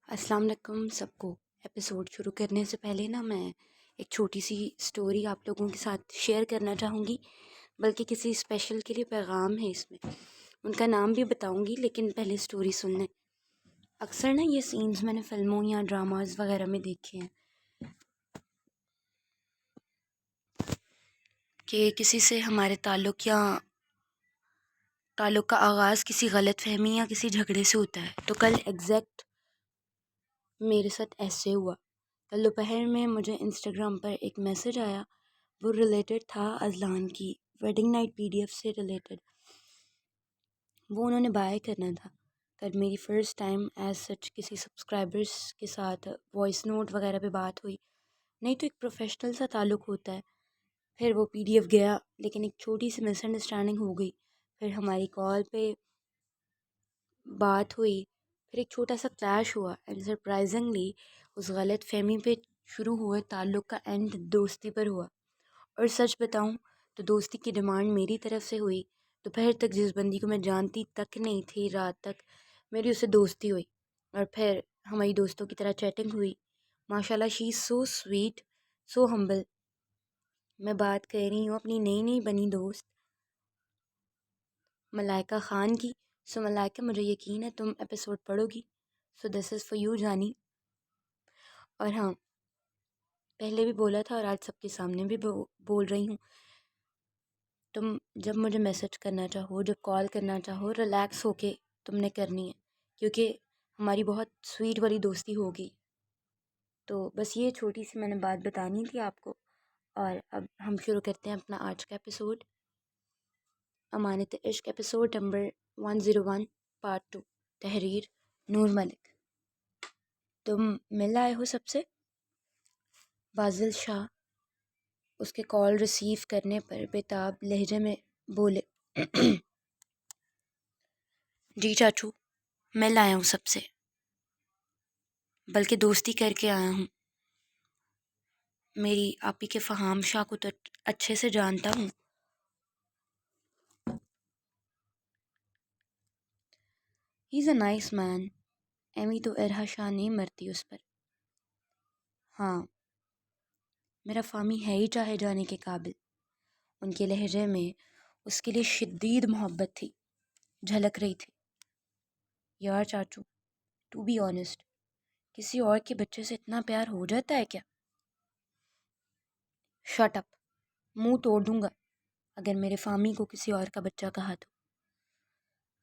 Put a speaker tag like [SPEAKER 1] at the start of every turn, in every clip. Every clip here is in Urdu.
[SPEAKER 1] السلام علیکم سب کو۔ ایپیسوڈ شروع کرنے سے پہلے میں ایک چھوٹی سی سٹوری آپ لوگوں کے ساتھ شیئر کرنا چاہوں گی، بلکہ کسی اسپیشل کے لیے پیغام ہے اس میں، ان کا نام بھی بتاؤں گی لیکن پہلے سٹوری سن لیں۔ اکثر یہ سینز میں نے فلموں یا ڈراماز وغیرہ میں دیکھے ہیں کہ کسی سے ہمارے تعلق کا آغاز کسی غلط فہمی یا کسی جھگڑے سے ہوتا ہے۔ تو کل ایگزیکٹ میرے ساتھ ایسے ہوا۔ کل دوپہر میں مجھے انسٹاگرام پر ایک میسج آیا، وہ ریلیٹڈ تھا اذلان کی ویڈنگ نائٹ PDF سے ریلیٹڈ۔ وہ انہوں نے بائی کرنا تھا۔ کل میری فرسٹ ٹائم ایز سچ کسی سبسکرائبرس کے ساتھ وائس نوٹ وغیرہ پہ بات ہوئی، نہیں تو ایک پروفیشنل سا تعلق ہوتا ہے۔ پھر وہ PDF گیا، لیکن ایک چھوٹی سی مس انڈرسٹینڈنگ ہو گئی۔ پھر ہماری کال پہ بات ہوئی، پھر ایک چھوٹا سا کلیش ہوا، اینڈ سرپرائزنگلی اس غلط فہمی پہ شروع ہوئے تعلق کا اینڈ دوستی پر ہوا۔ اور سچ بتاؤں تو دوستی کی ڈیمانڈ میری طرف سے ہوئی۔ دوپہر تک جس بندی کو میں جانتی تک نہیں تھی، رات تک میری اس سے دوستی ہوئی، اور پھر ہماری دوستوں کی طرح چیٹنگ ہوئی۔ ماشاءاللہ شی از سو سویٹ، سو ہمبل۔ میں بات کر رہی ہوں اپنی نئی نئی بنی دوست ملائکہ خان کی۔ سو ملائکہ، مجھے یقین ہے تم ایپیسوڈ پڑھو گی، سو دس از فار یو جانی۔ اور ہاں، پہلے بھی بولا تھا اور آج سب کے سامنے بھی بول رہی ہوں، تم جب مجھے میسج کرنا چاہو، جب کال کرنا چاہو، ریلیکس ہو کے تم نے کرنی ہے، کیونکہ ہماری بہت سویٹ والی دوستی ہوگی۔ تو بس یہ چھوٹی سی میں نے بات بتانی تھی آپ کو، اور اب ہم شروع کرتے ہیں اپنا آج کا ایپیسوڈ، امانت عشق، ایپیسوڈ نمبر 101 پارٹ 2، تحریر نور ملک۔ تم مل آئے ہو سب سے؟ بازل شاہ اس کے کال ریسیو کرنے پر بےتاب لہجے میں بولے، جی چاچو، مل آیا ہوں سب سے، بلکہ دوستی کر کے آیا ہوں۔ میری آپی کے فہام شاہ کو تو اچھے سے جانتا ہوں۔ ہی از اے نائس مین۔ ایمی تو ارہا شاہ نہیں مرتی اس پر۔ ہاں، میرا فامی ہے ہی چاہے جانے کے قابل۔ ان کے لہجے میں اس کے لیے شدید محبت تھی، جھلک رہی تھی۔ یار چاچو، ٹو بی آنیسٹ، کسی اور کے بچے سے اتنا پیار ہو جاتا ہے کیا؟ شٹ اپ، منہ توڑ دوں گا اگر میرے فامی کو کسی اور کا بچہ کہا تو۔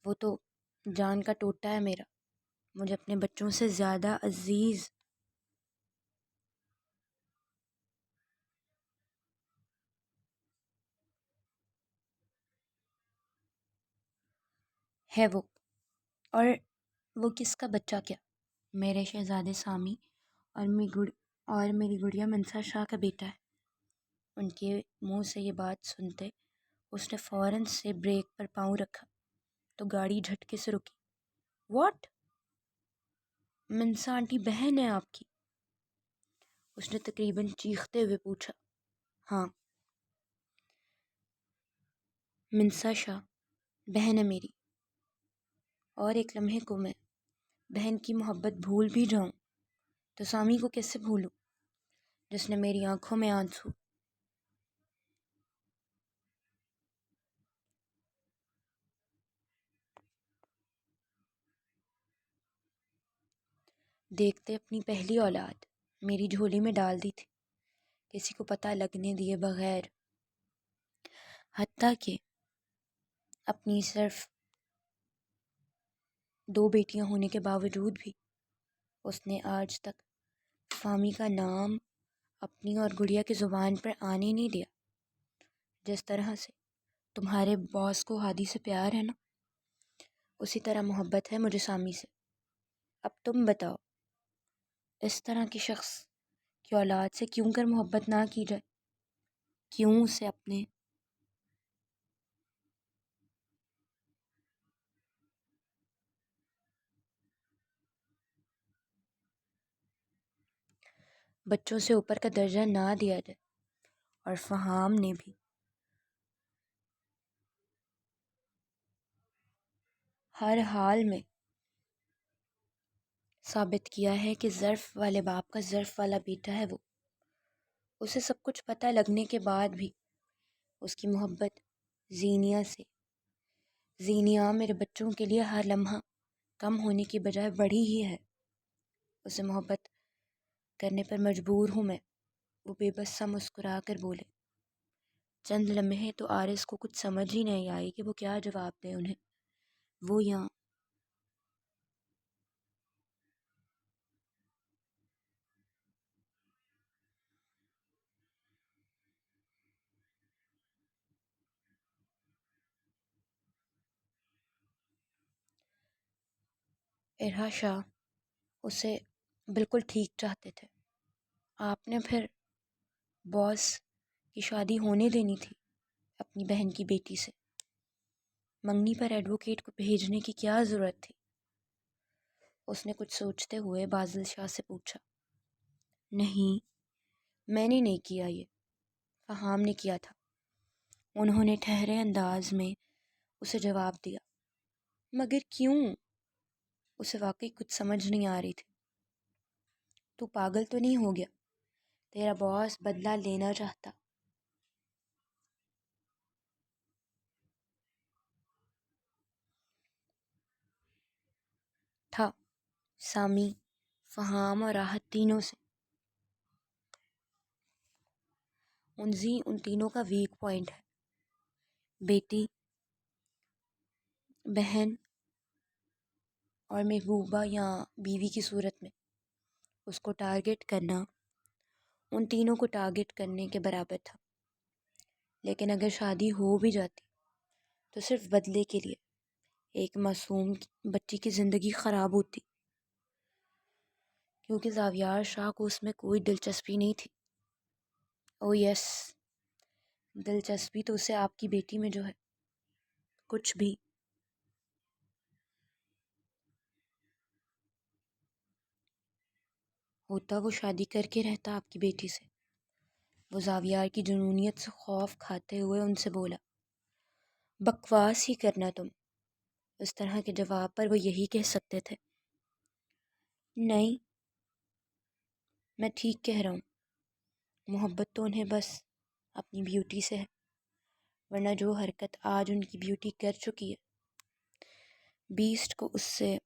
[SPEAKER 1] وہ تو جان کا ٹوٹا ہے میرا، مجھے اپنے بچوں سے زیادہ عزیز ہے وہ۔ اور وہ کس کا بچہ کیا، میرے شہزادے سامی اور میری گڑیا منسا شاہ کا بیٹا ہے۔ ان کے منہ سے یہ بات سنتے اس نے فوراً سے بریک پر پاؤں رکھا تو گاڑی جھٹکے سے رکی۔ واٹ؟ منسا آنٹی بہن ہے آپ کی؟ اس نے تقریباً چیختے ہوئے پوچھا۔ ہاں، منسا شاہ بہن ہے میری، اور ایک لمحے کو میں بہن کی محبت بھول بھی جاؤں تو سامی کو کیسے بھولوں، جس نے میری آنکھوں میں آنسو دیکھتے اپنی پہلی اولاد میری جھولی میں ڈال دی تھی، کسی کو پتہ لگنے دیے بغیر۔ حتیٰ کہ اپنی صرف 2 بیٹیاں ہونے کے باوجود بھی اس نے آج تک فامی کا نام اپنی اور گڑیا کی زبان پر آنے نہیں دیا۔ جس طرح سے تمہارے باس کو ہادی سے پیار ہے نا، اسی طرح محبت ہے مجھے سامی سے۔ اب تم بتاؤ، اس طرح کے شخص کی اولاد سے کیوں کر محبت نہ کی جائے؟ کیوں اسے اپنے بچوں سے اوپر کا درجہ نہ دیا جائے؟ اور فہام نے بھی ہر حال میں ثابت کیا ہے کہ ظرف والے باپ کا ظرف والا بیٹا ہے وہ۔ اسے سب کچھ پتہ لگنے کے بعد بھی اس کی محبت زینیا سے، زینیا میرے بچوں کے لیے ہر لمحہ کم ہونے کی بجائے بڑھی ہی ہے۔ اسے محبت کرنے پر مجبور ہوں میں، وہ بے بس سا مسکرا کر بولے۔ چند لمحے تو آرز کو کچھ سمجھ ہی نہیں آئی کہ وہ کیا جواب دے انہیں۔ وہ یہاں ارحا شاہ اسے بالکل ٹھیک چاہتے تھے۔ آپ نے پھر باس کی شادی ہونے دینی تھی اپنی بہن کی بیٹی سے۔ منگنی پر ایڈوکیٹ کو بھیجنے کی کیا ضرورت تھی؟ اس نے کچھ سوچتے ہوئے بازل شاہ سے پوچھا۔ نہیں، میں نے نہیں کیا، یہ فہام نے کیا تھا، انہوں نے ٹھہرے انداز میں اسے جواب دیا۔ مگر کیوں؟ اسے واقعی کچھ سمجھ نہیں آ رہی تھی۔ تو پاگل تو نہیں ہو گیا؟ تیرا باس بدلہ لینا چاہتا تھا سامی، فہام اور راحت تینوں سے۔ ان تینوں کا ویک پوائنٹ ہے، بیٹی، بہن اور محبوبہ یا بیوی کی صورت میں۔ اس کو ٹارگٹ کرنا ان تینوں کو ٹارگٹ کرنے کے برابر تھا۔ لیکن اگر شادی ہو بھی جاتی تو صرف بدلے کے لیے، ایک معصوم بچی کی زندگی خراب ہوتی، کیونکہ زاویار شاہ کو اس میں کوئی دلچسپی نہیں تھی۔ او یس، دلچسپی تو اسے آپ کی بیٹی میں جو ہے، کچھ بھی۔ ہوتا وہ شادی کر کے رہتا آپ کی بیٹی سے۔ وہ زاویار کی جنونیت سے خوف کھاتے ہوئے ان سے بولا۔ بکواس ہی کرنا تم۔ اس طرح کے جواب پر وہ یہی کہہ سکتے تھے۔ نہیں، میں ٹھیک کہہ رہا ہوں۔ محبت تو انہیں بس اپنی بیوٹی سے ہے، ورنہ جو حرکت آج ان کی بیوٹی کر چکی ہے، بیسٹ کو اس سے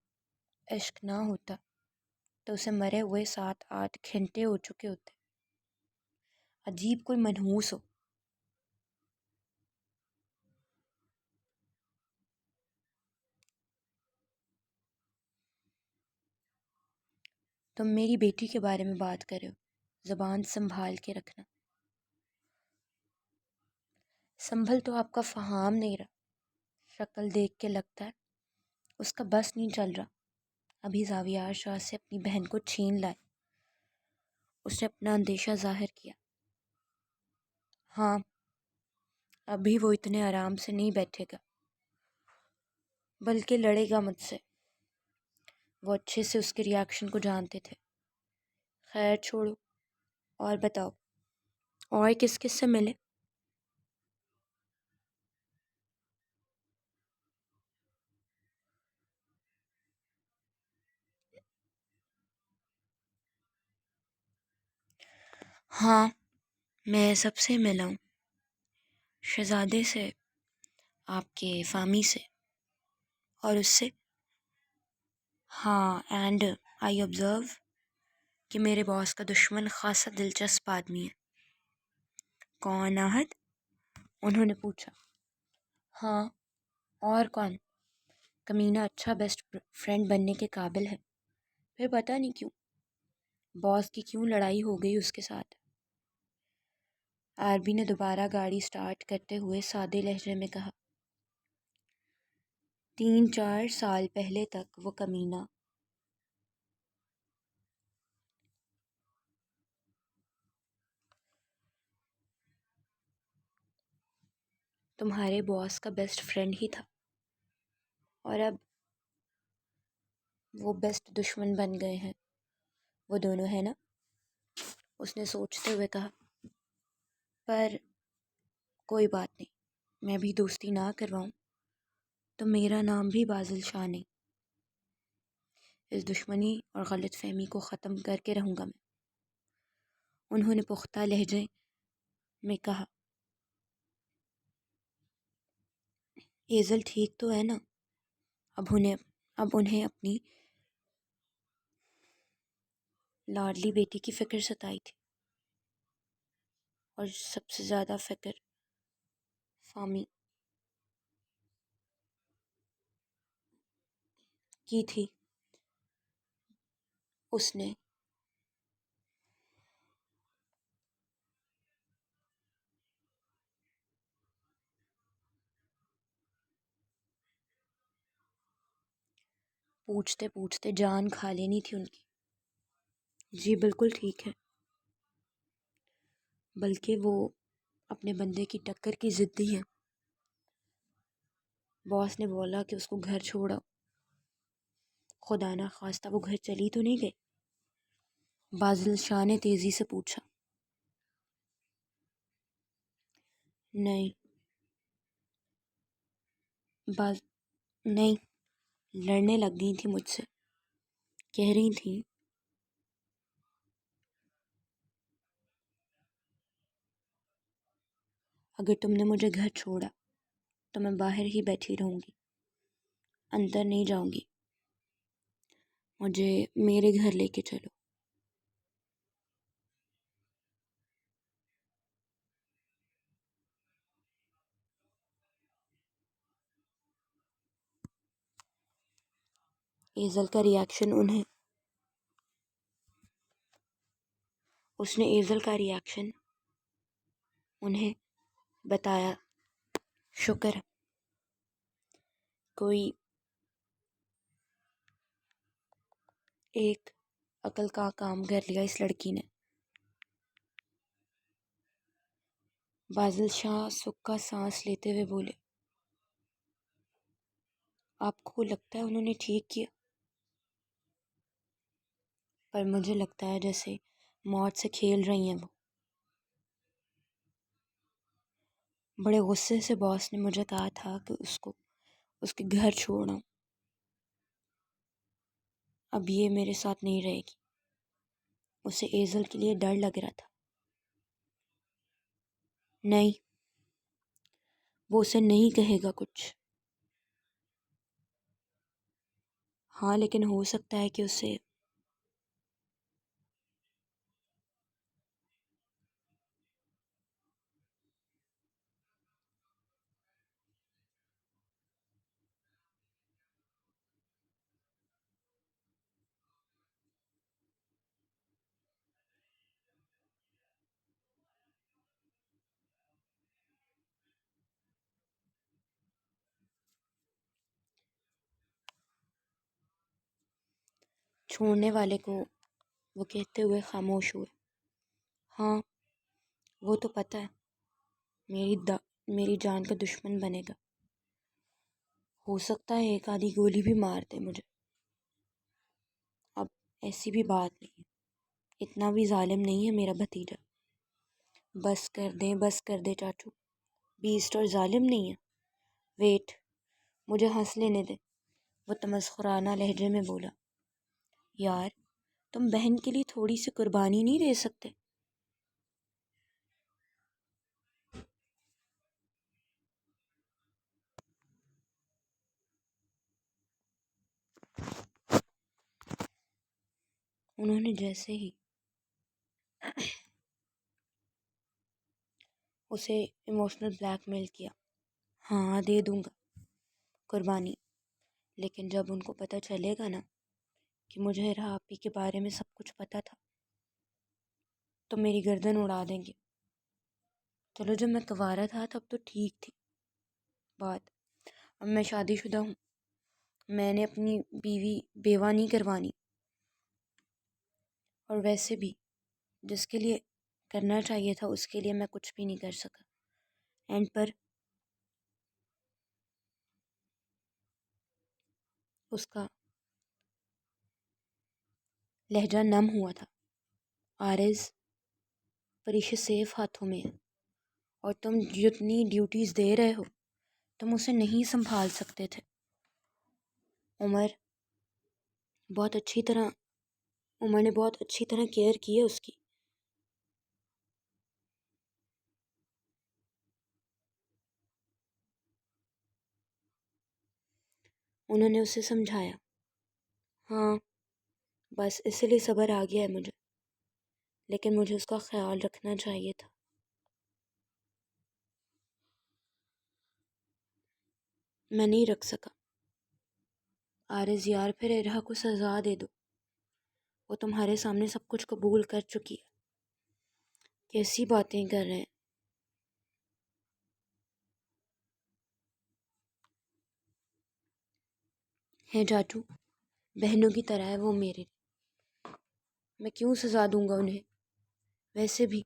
[SPEAKER 1] عشق نہ ہوتا تو اسے مرے ہوئے 7-8 گھنٹے ہو چکے ہوتے۔ عجیب کوئی منحوس ہو۔ تم میری بیٹی کے بارے میں بات کر رہے ہو، زبان سنبھال کے رکھنا۔ سنبھل تو آپ کا فہام نہیں رہا، شکل دیکھ کے لگتا ہے اس کا بس نہیں چل رہا۔ ابھی زاویار شاہ سے اپنی بہن کو چھین لائے۔ اس نے اپنا اندیشہ ظاہر کیا۔ ہاں، ابھی وہ اتنے آرام سے نہیں بیٹھے گا، بلکہ لڑے گا مجھ سے۔ وہ اچھے سے اس کے ریاکشن کو جانتے تھے۔ خیر چھوڑو، اور بتاؤ، اور کس کس سے ملے؟ ہاں، میں سب سے ملا ہوں، شہزادے سے، آپ کے فامی سے، اور اس سے۔ ہاں، اینڈ آئی آبزرو کہ میرے باس کا دشمن خاصا دلچسپ آدمی ہے۔ کون آہد؟ انہوں نے پوچھا۔ ہاں، اور کون؟ کمینہ اچھا بیسٹ فرینڈ بننے کے قابل ہے، پھر پتہ نہیں کیوں باس کی کیوں لڑائی ہو گئی اس کے ساتھ۔ عربی نے دوبارہ گاڑی سٹارٹ کرتے ہوئے سادے لہجے میں کہا۔ 3-4 سال پہلے تک وہ کمینہ تمہارے باس کا بیسٹ فرینڈ ہی تھا، اور اب وہ بیسٹ دشمن بن گئے ہیں۔ وہ دونوں ہیں نا؟ اس نے سوچتے ہوئے کہا۔ پر کوئی بات نہیں، میں بھی دوستی نہ کرواؤں تو میرا نام بھی بازل شاہ نہیں۔ اس دشمنی اور غلط فہمی کو ختم کر کے رہوں گا میں۔ انہوں نے پختہ لہجے میں کہا، ایزل ٹھیک تو ہے نا؟ اب انہیں اپنی لاڈلی بیٹی کی فکر ستائی تھی، اور سب سے زیادہ فکر فامی کی تھی۔ اس نے پوچھتے پوچھتے جان کھا لینی تھی ان کی۔ جی بالکل ٹھیک ہے، بلکہ وہ اپنے بندے کی ٹکر کی ضدی ہیں۔ باس نے بولا کہ اس کو گھر چھوڑا، خدا نہ خواستہ وہ گھر چلی تو نہیں گئی؟ بازل شاہ نے تیزی سے پوچھا۔ نہیں نہیں، لڑنے لگ گئی تھی مجھ سے، کہہ رہی تھی اگر تم نے مجھے گھر چھوڑا تو میں باہر ہی بیٹھی رہوں گی، اندر نہیں جاؤں گی، مجھے میرے گھر لے کے چلو۔ ایزل کا ریاکشن اس نے ایزل کا ریاکشن انہیں بتایا۔ شکر ہے، کوئی ایک عقل کا کام کر لیا اس لڑکی نے۔ بازل شاہ سکا سانس لیتے ہوئے بولے، آپ کو لگتا ہے انہوں نے ٹھیک کیا؟ پر مجھے لگتا ہے جیسے موت سے کھیل رہی ہیں وہ۔ بڑے غصے سے باس نے مجھے کہا تھا کہ اس کے گھر چھوڑنا، اب یہ میرے ساتھ نہیں رہے گی۔ اسے ایزل کے لیے ڈر لگ رہا تھا۔ نہیں، وہ اسے نہیں کہے گا کچھ۔ ہاں لیکن ہو سکتا ہے کہ اسے چھوڑنے والے کو وہ کہتے ہوئے خاموش ہوئے۔ ہاں وہ تو پتہ ہے میری جان کا دشمن بنے گا، ہو سکتا ہے ایک آدھی گولی بھی مار دے مجھے۔ اب ایسی بھی بات نہیں ہے، اتنا بھی ظالم نہیں ہے میرا بھتیجا۔ بس کر دے چاچو، بیسٹ اور ظالم نہیں ہے۔ ویٹ، مجھے ہنس لینے دے، وہ تمسخرانہ لہجے میں بولا۔ یار تم بہن کے لیے تھوڑی سی قربانی نہیں دے سکتے؟ انہوں نے جیسے ہی اسے ایموشنل بلیک میل کیا۔ ہاں دے دوں گا قربانی، لیکن جب ان کو پتہ چلے گا نا کہ مجھے راپی کے بارے میں سب کچھ پتہ تھا تو میری گردن اڑا دیں گے۔ چلو جب میں کنوارا تھا تب تو ٹھیک تھی بات، اب میں شادی شدہ ہوں، میں نے اپنی بیوہ نہیں کروانی، اور ویسے بھی جس کے لیے کرنا چاہیے تھا اس کے لیے میں کچھ بھی نہیں کر سکا۔ اینڈ پر اس کا لہجہ نم ہوا تھا۔ آرز پریش سیف ہاتھوں میں ہے، اور تم جتنی ڈیوٹیز دے رہے ہو تم اسے نہیں سنبھال سکتے تھے۔ عمر بہت اچھی طرح عمر نے بہت اچھی طرح کیئر کی ہے اس کی. انہوں نے اسے سمجھایا. ہاں بس اسی لیے صبر آ گیا ہے مجھے، لیکن مجھے اس کا خیال رکھنا چاہیے تھا. میں نہیں رکھ سکا. عارض یار پھر ارہا کو سزا دے دو. وہ تمہارے سامنے سب کچھ قبول کر چکی ہے. کیسی باتیں کر رہے ہیں چاچو؟ بہنوں کی طرح ہے وہ میرے. میں کیوں سزا دوں گا انہیں؟ ویسے بھی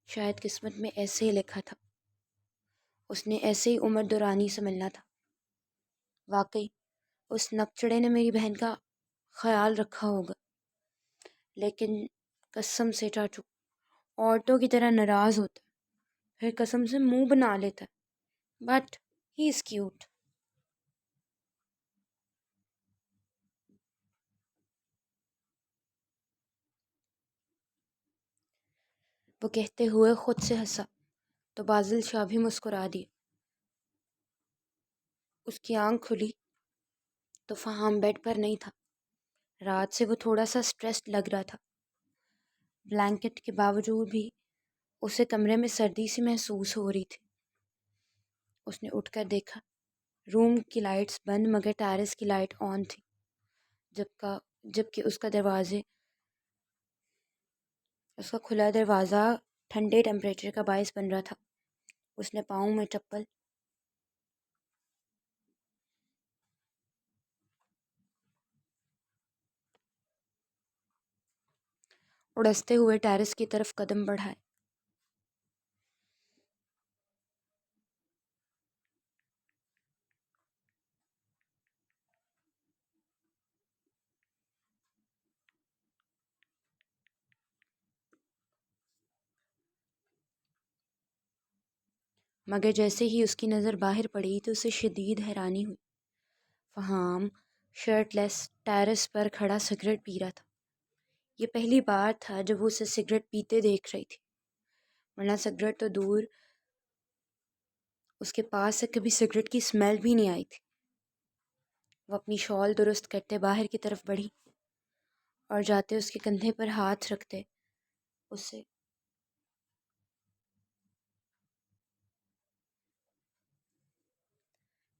[SPEAKER 1] شاید قسمت میں ایسے ہی لکھا تھا. اس نے ایسے ہی عمر دورانی سے ملنا تھا. واقعی اس نکچڑے نے میری بہن کا خیال رکھا ہوگا، لیکن قسم سے چاچو عورتوں کی طرح ناراض ہوتا ہے، پھر قسم سے منہ بنا لیتا ہے. But he is cute. وہ کہتے ہوئے خود سے ہنسا تو بازل شاہ بھی مسکرا دیے. اس کی آنکھ کھلی تو فہام بیڈ پر نہیں تھا. رات سے وہ تھوڑا سا سٹریسڈ لگ رہا تھا. بلینکٹ کے باوجود بھی اسے کمرے میں سردی سی محسوس ہو رہی تھی. اس نے اٹھ کر دیکھا. روم کی لائٹس بند مگر ٹیرس کی لائٹ آن تھی. جبکہ اس کا کھلا دروازہ ٹھنڈے ٹمپریچر کا باعث بن رہا تھا. اس نے پاؤں میں چپل اڑستے ہوئے ٹیرس کی طرف قدم بڑھائے. مگر جیسے ہی اس کی نظر باہر پڑی تو اسے شدید حیرانی ہوئی. فہام شرٹ لیس ٹیرس پر کھڑا سگریٹ پی رہا تھا. یہ پہلی بار تھا جب وہ اسے سگریٹ پیتے دیکھ رہی تھی، ورنہ سگریٹ تو دور، اس کے پاس سے کبھی سگریٹ کی اسمیل بھی نہیں آئی تھی. وہ اپنی شال درست کرتے باہر کی طرف بڑھی اور جاتے اس کے کندھے پر ہاتھ رکھتے اسے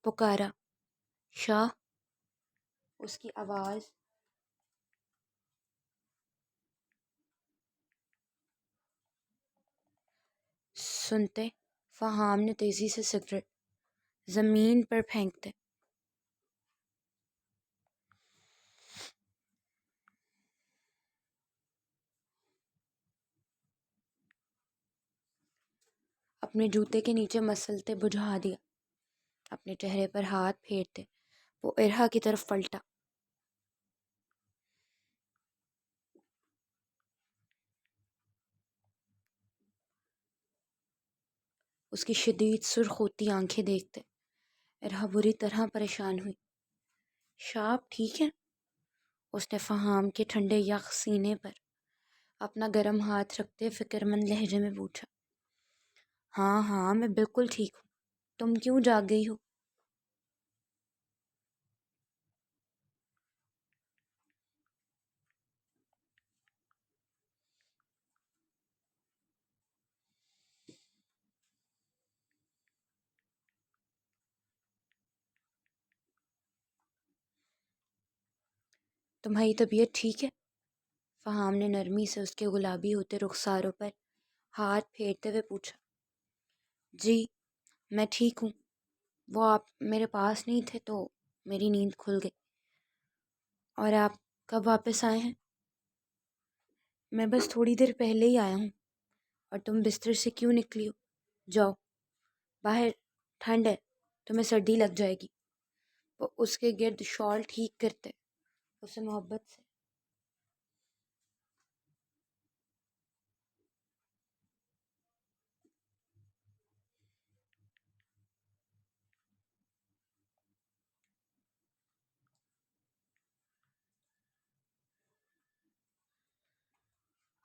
[SPEAKER 1] پکارا. شاہ. اس کی آواز سنتے فہام نے تیزی سے سگریٹ زمین پر پھینکتے اپنے جوتے کے نیچے مسلتے بجھا دیا. اپنے چہرے پر ہاتھ پھیرتے وہ ارہا کی طرف پلٹا. اس کی شدید سرخ ہوتی آنکھیں دیکھتے ارہا بری طرح پریشان ہوئی. شاہ آپ ٹھیک ہیں؟ اس نے فہام کے ٹھنڈے یخ سینے پر اپنا گرم ہاتھ رکھتے فکر مند لہجے میں پوچھا. ہاں ہاں میں بالکل ٹھیک ہوں. تم کیوں جاگ گئی ہو؟ تمہاری طبیعت ٹھیک ہے؟ فہام نے نرمی سے اس کے گلابی ہوتے رخساروں پر ہاتھ پھیرتے ہوئے پوچھا. جی میں ٹھیک ہوں. وہ آپ میرے پاس نہیں تھے تو میری نیند کھل گئی. اور آپ کب واپس آئے ہیں؟ میں بس تھوڑی دیر پہلے ہی آیا ہوں. اور تم بستر سے کیوں نکلی ہو؟ جاؤ باہر ٹھنڈ ہے، تمہیں سردی لگ جائے گی. وہ اس کے گرد شال ٹھیک کرتے اسے محبت سے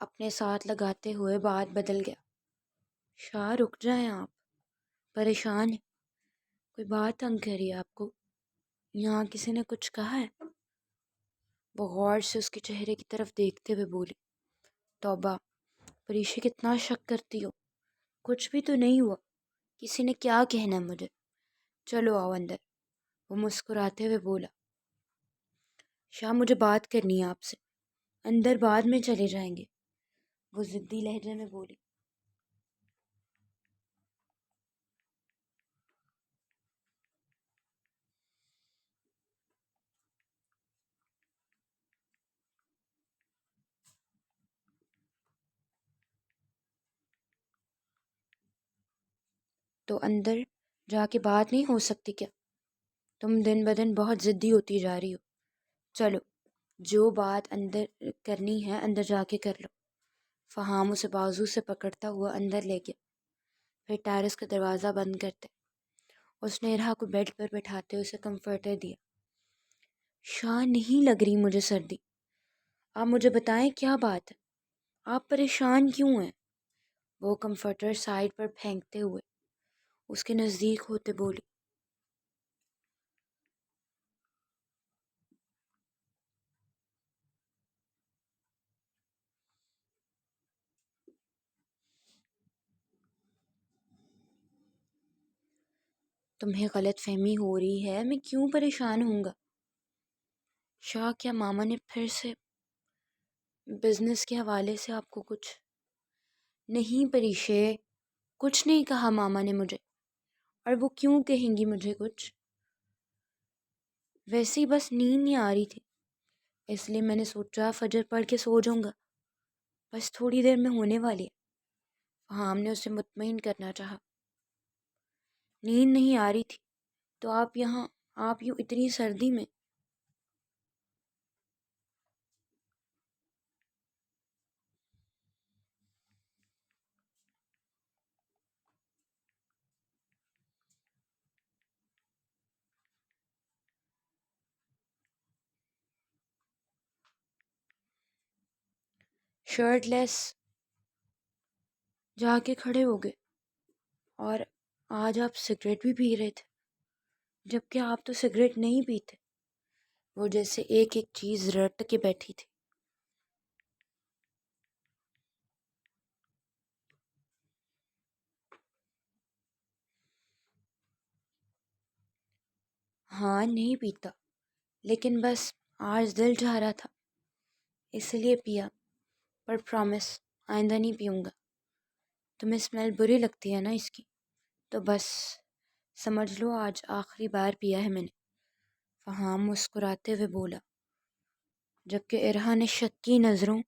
[SPEAKER 1] اپنے ساتھ لگاتے ہوئے بات بدل گیا۔ شاہ رک جائیں آپ، پریشان ہیں، کوئی بات تنگ کر رہی ہے آپ کو؟ یہاں کسی نے کچھ کہا ہے؟ وہ غور سے اس کے چہرے کی طرف دیکھتے ہوئے بولی۔ توبہ، پریشی کتنا شک کرتی ہو، کچھ بھی تو نہیں ہوا، کسی نے کیا کہنا ہے مجھے، چلو آؤ اندر، وہ مسکراتے ہوئے بولا۔ شاہ مجھے بات کرنی ہے آپ سے، اندر بعد میں چلے جائیں گے، وہ ضدی لہجے میں بولی۔ تو اندر جا کے بات نہیں ہو سکتی کیا؟ تم دن بدن بہت ضدی ہوتی جا رہی ہو، چلو جو بات اندر کرنی ہے اندر جا کے کر لو۔ فہام اسے بازو سے پکڑتا ہوا اندر لے گیا، پھر ٹیرس کا دروازہ بند کرتے اس نے ارہا کو بیڈ پر بٹھاتے اسے کمفرٹر دیا۔ شاہ نہیں لگ رہی مجھے سردی، آپ مجھے بتائیں کیا بات ہے، آپ پریشان کیوں ہیں؟ وہ کمفرٹر سائڈ پر پھینکتے ہوئے اس کے نزدیک ہوتے بولی۔ تمہیں غلط فہمی ہو رہی ہے، میں کیوں پریشان ہوں گا؟ شاہ کیا ماما نے پھر سے بزنس کے حوالے سے آپ کو کچھ؟ نہیں پریشے، کچھ نہیں کہا ماما نے مجھے، اور وہ کیوں کہیں گی مجھے کچھ؟ ویسے ہی بس نیند نہیں آ رہی تھی، اس لیے میں نے سوچا فجر پڑھ کے سو جاؤں گا، بس تھوڑی دیر میں ہونے والی ہے۔ فہام نے اسے مطمئن کرنا چاہا۔ نیند نہیں آ رہی تھی تو آپ یوں اتنی سردی میں؟ شرٹ لیس جا کے کھڑے ہو گئے، اور آج آپ سگریٹ بھی پی رہے تھے، جبکہ آپ تو سگریٹ نہیں پیتے۔ وہ جیسے ایک ایک چیز رٹ کے بیٹھی تھی۔ ہاں نہیں پیتا، لیکن بس آج دل چاہ رہا تھا اس لیے پیا، پر پرامس آئندہ نہیں پیوں گا۔ تمہیں اسمیل بری لگتی ہے نا اس کی، تو بس سمجھ لو آج آخری بار پیا ہے میں نے، فہام مسکراتے ہوئے بولا، جبکہ ارہا نے شکی نظروں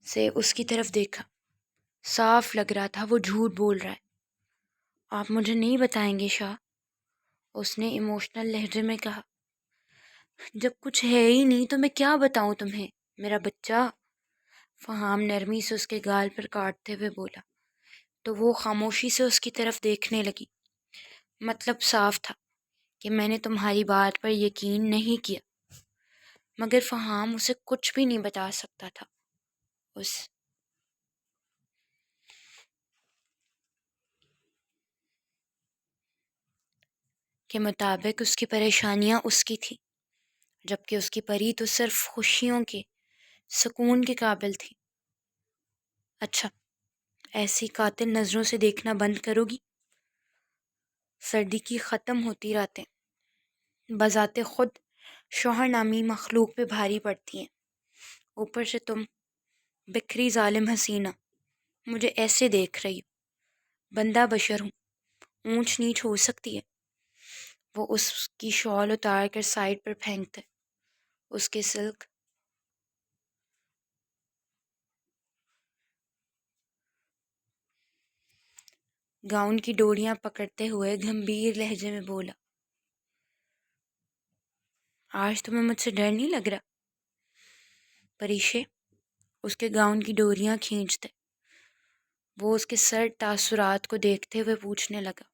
[SPEAKER 1] سے اس کی طرف دیکھا۔ صاف لگ رہا تھا وہ جھوٹ بول رہا ہے۔ آپ مجھے نہیں بتائیں گے شاہ؟ اس نے ایموشنل لہجے میں کہا۔ جب کچھ ہے ہی نہیں تو میں کیا بتاؤں تمہیں میرا بچہ؟ فہام نرمی سے اس کے گال پر کاٹتے ہوئے بولا، تو وہ خاموشی سے اس کی طرف دیکھنے لگی۔ مطلب صاف تھا کہ میں نے تمہاری بات پر یقین نہیں کیا، مگر فہام اسے کچھ بھی نہیں بتا سکتا تھا۔ اس کے مطابق اس کی پریشانیاں اس کی تھی، جبکہ اس کی پری تو صرف خوشیوں کے سکون کے قابل تھی۔ اچھا، ایسی قاتل نظروں سے دیکھنا بند کرو گی؟ سردی کی ختم ہوتی راتیں بذات خود شوہر نامی مخلوق پہ بھاری پڑتی ہیں، اوپر سے تم بکھری ظالم حسینہ مجھے ایسے دیکھ رہی ہو۔ بندہ بشر ہوں، اونچ نیچ ہو سکتی ہے۔ وہ اس کی شال اتار کر سائڈ پر پھینکتے اس کے سلک گاؤن کی ڈوریاں پکڑتے ہوئے گھمبیر لہجے میں بولا، آج تمہیں مجھ سے ڈر نہیں لگ رہا؟ پریشے اس کے گاؤن کی ڈوریاں کھینچتے وہ اس کے سر تاثرات کو دیکھتے ہوئے پوچھنے لگا۔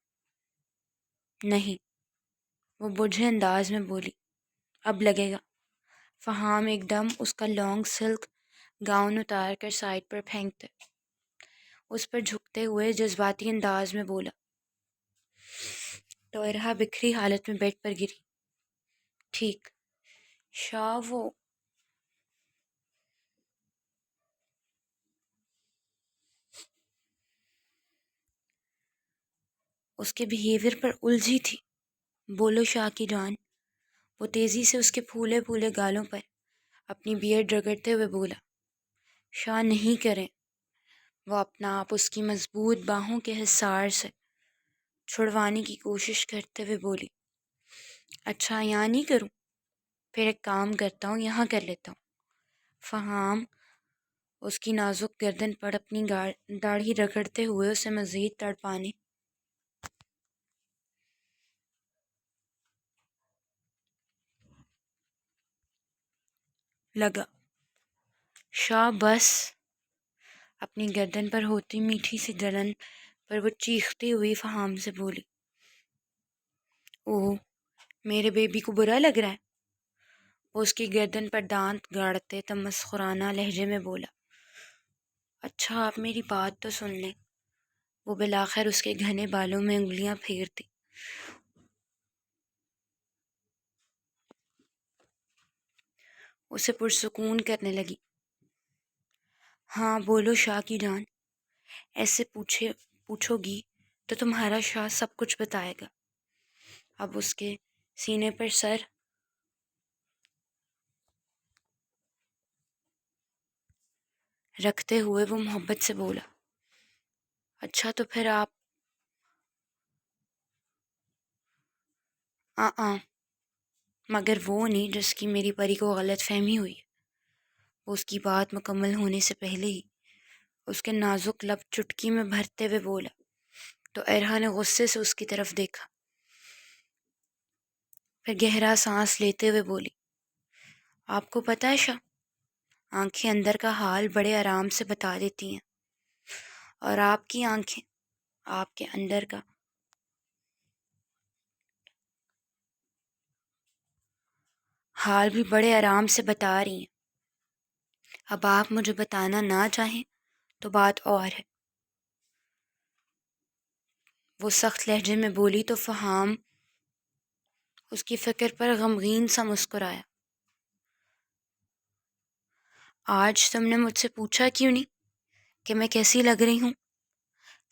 [SPEAKER 1] نہیں، وہ بجھے انداز میں بولی۔ اب لگے گا۔ فہام ایک دم اس کا لانگ سلک گاؤن اتار کر سائڈ پر پھینکتے اس پر جھکتے ہوئے جذباتی انداز میں بولا تو ارہا بکھری حالت میں بیڈ پر گری۔ ٹھیک شاہ وہ اس کے بیہیویئر پر الجھی تھی۔ بولو شاہ کی جان۔ وہ تیزی سے اس کے پھولے پھولے گالوں پر اپنی بیئرڈ رگڑتے ہوئے بولا۔ شاہ نہیں کریں۔ وہ اپنا آپ اس کی مضبوط باہوں کے حصار سے چھڑوانے کی کوشش کرتے ہوئے بولی۔ اچھا یہاں نہیں کروں؟ پھر ایک کام کرتا ہوں، یہاں کر لیتا ہوں۔ فہام اس کی نازک گردن پر اپنی داڑھی رگڑتے ہوئے اسے مزید تڑپانے لگا۔ شاہ بس۔ اپنی گردن پر ہوتی میٹھی سی جلن پر وہ چیختی ہوئی فہام سے بولی۔ اوہ میرے بیبی کو برا لگ رہا ہے؟ وہ اس کی گردن پر دانت گاڑتے تمسخرانہ لہجے میں بولا۔ اچھا آپ میری بات تو سن لیں۔ وہ بالآخر اس کے گھنے بالوں میں انگلیاں پھیرتی اسے پرسکون کرنے لگی۔ ہاں بولو شاہ کی جان۔ ایسے پوچھو گی تو تمہارا شاہ سب کچھ بتائے گا۔ اب اس کے سینے پر سر رکھتے ہوئے وہ محبت سے بولا۔ اچھا تو پھر آپ مگر وہ نہیں جس کی میری پری کو غلط فہمی ہوئی ہے۔ وہ اس کی بات مکمل ہونے سے پہلے ہی اس کے نازک لب چٹکی میں بھرتے ہوئے بولا تو ارہا نے غصے سے اس کی طرف دیکھا، پھر گہرا سانس لیتے ہوئے بولی۔ آپ کو پتہ ہے شاہ، آنکھیں اندر کا حال بڑے آرام سے بتا دیتی ہیں، اور آپ کی آنکھیں آپ کے اندر کا حال بھی بڑے آرام سے بتا رہی ہیں۔ اب آپ مجھے بتانا نہ چاہیں تو بات اور ہے۔ وہ سخت لہجے میں بولی تو فہام اس کی فکر پر غمگین سا مسکرایا۔ آج تم نے مجھ سے پوچھا کیوں نہیں کہ میں کیسی لگ رہی ہوں؟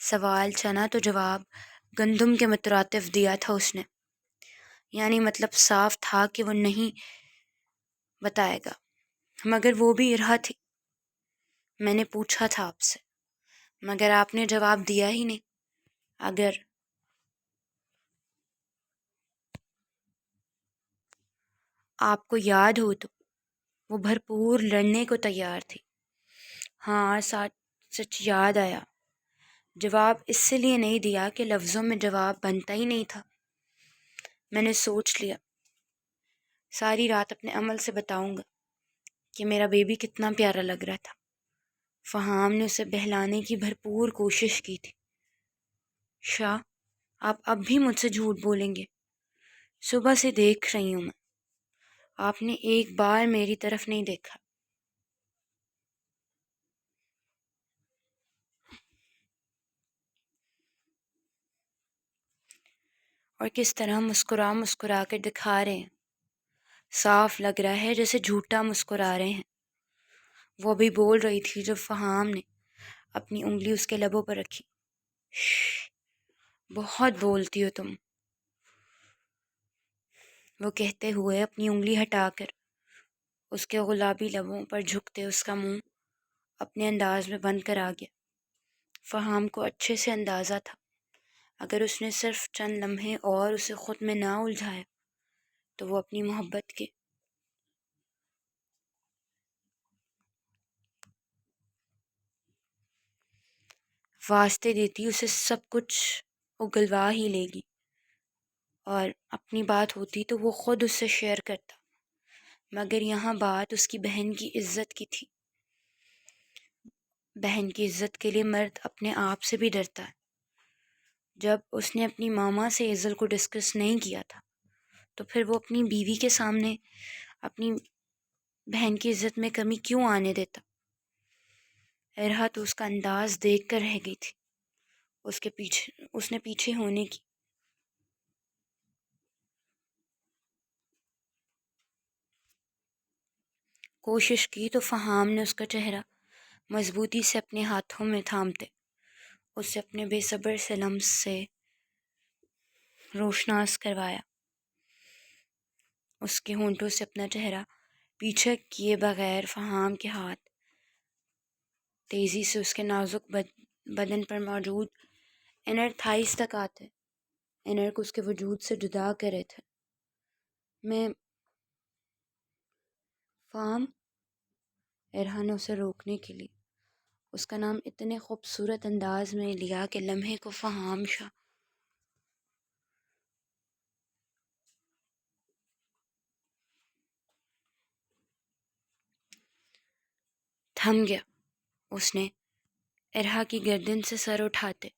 [SPEAKER 1] سوال چنا تو جواب گندم کے مترادف دیا تھا اس نے، یعنی مطلب صاف تھا کہ وہ نہیں بتائے گا، مگر وہ بھی ارہا تھی۔ میں نے پوچھا تھا آپ سے، مگر آپ نے جواب دیا ہی نہیں۔ اگر آپ کو یاد ہو تو وہ بھرپور لڑنے کو تیار تھی۔ ہاں سچ یاد آیا۔ جواب اس سے لیے نہیں دیا کہ لفظوں میں جواب بنتا ہی نہیں تھا۔ میں نے سوچ لیا ساری رات اپنے عمل سے بتاؤں گا کہ میرا بیبی کتنا پیارا لگ رہا تھا۔ فہام نے اسے بہلانے کی بھرپور کوشش کی تھی۔ شاہ آپ اب بھی مجھ سے جھوٹ بولیں گے؟ صبح سے دیکھ رہی ہوں میں، آپ نے ایک بار میری طرف نہیں دیکھا۔ اور کس طرح مسکرا کر دکھا رہے ہیں، صاف لگ رہا ہے جیسے جھوٹا مسکرا رہے ہیں۔ وہ ابھی بول رہی تھی جب فہام نے اپنی انگلی اس کے لبوں پر رکھی۔ شش، بہت بولتی ہو تم، وہ کہتے ہوئے اپنی انگلی ہٹا کر اس کے گلابی لبوں پر جھکتے اس کا منہ اپنے انداز میں بند کر آ گیا۔ فہام کو اچھے سے اندازہ تھا اگر اس نے صرف چند لمحے اور اسے خود میں نہ الجھایا تو وہ اپنی محبت کے واسطے دیتی اسے سب کچھ اگلوا ہی لے گی، اور اپنی بات ہوتی تو وہ خود اس سے شیئر کرتا، مگر یہاں بات اس کی بہن کی عزت کی تھی۔ بہن کی عزت کے لیے مرد اپنے آپ سے بھی ڈرتا ہے۔ جب اس نے اپنی ماما سے ایزل کو ڈسکس نہیں کیا تھا تو پھر وہ اپنی بیوی کے سامنے اپنی بہن کی عزت میں کمی کیوں آنے دیتا؟ ارہا تو اس کا انداز دیکھ کر رہ گئی تھی۔ اس نے پیچھے ہونے کی کوشش کی تو فہام نے اس کا چہرہ مضبوطی سے اپنے ہاتھوں میں تھامتے اسے اپنے بے صبر سے لمس سے روشناس کروایا۔ اس کے ہونٹوں سے اپنا چہرہ پیچھے کیے بغیر فہام کے ہاتھ تیزی سے اس کے نازک بدن پر موجود انر تھائیز تک آتے، انر کو اس کے وجود سے جدا کرے تھے۔ میں فہام، ارہا نے اسے روکنے کے لیے اس کا نام اتنے خوبصورت انداز میں لیا کہ لمحے کو فہام شاہ تھم گیا۔ اس نے ارہا کی گردن سے سر اٹھاتے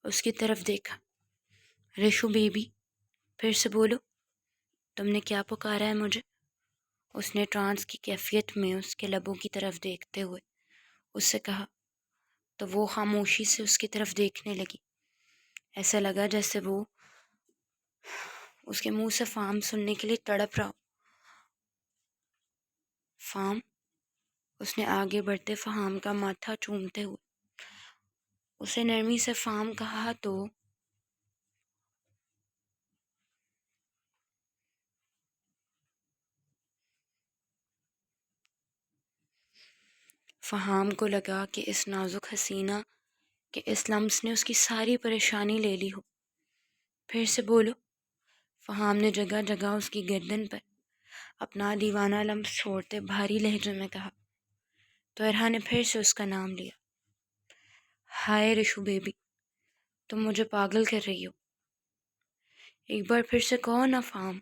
[SPEAKER 1] اس کی طرف دیکھا۔ ریشو بیبی، پھر سے بولو، تم نے کیا پکارا ہے مجھے؟ اس نے ٹرانس کی کیفیت میں اس کے لبوں کی طرف دیکھتے ہوئے اس سے کہا، تو وہ خاموشی سے اس کی طرف دیکھنے لگی۔ ایسا لگا جیسے وہ اس کے منہ سے فام سننے کے لیے تڑپ رہا ہو۔ فام، اس نے آگے بڑھتے فہام کا ماتھا چومتے ہوئے اسے نرمی سے فام کہا تو فہام کو لگا کہ اس نازک حسینہ کہ اس لمس نے اس کی ساری پریشانی لے لی ہو۔ پھر سے بولو، فہام نے جگہ جگہ اس کی گردن پر اپنا دیوانہ لمس چھوڑتے بھاری لہجے میں کہا۔ تو ارہا نے پھر سے اس کا نام لیا۔ ہائے ریشو بیبی، تم مجھے پاگل کر رہی ہو۔ ایک بار پھر سے کہو نا فہام،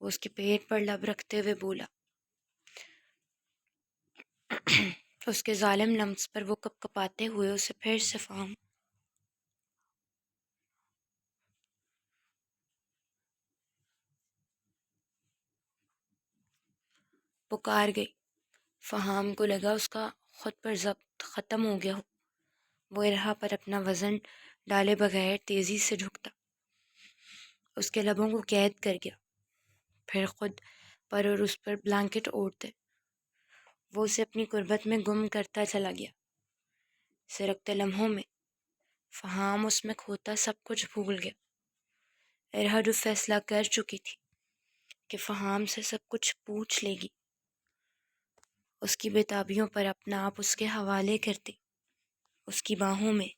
[SPEAKER 1] وہ اس کے پیٹ پر لب رکھتے ہوئے بولا۔ اس کے ظالم لمس پر وہ کپ کپاتے ہوئے اسے پھر سے فہام پکار گئی۔ فہام کو لگا اس کا خود پر ضبط ختم ہو گیا ہو۔ وہ ارہا پر اپنا وزن ڈالے بغیر تیزی سے جھکتا، اس کے لبوں کو قید کر گیا، پھر خود پر اور اس پر بلانکٹ اوڑھتے وہ اسے اپنی قربت میں گم کرتا چلا گیا۔ سرکتے لمحوں میں فہام اس میں کھوتا سب کچھ بھول گیا۔ ارہا جو فیصلہ کر چکی تھی کہ فہام سے سب کچھ پوچھ لے گی، اس کی بےتابیوں پر اپنا آپ اس کے حوالے کرتی اس کی باہوں میں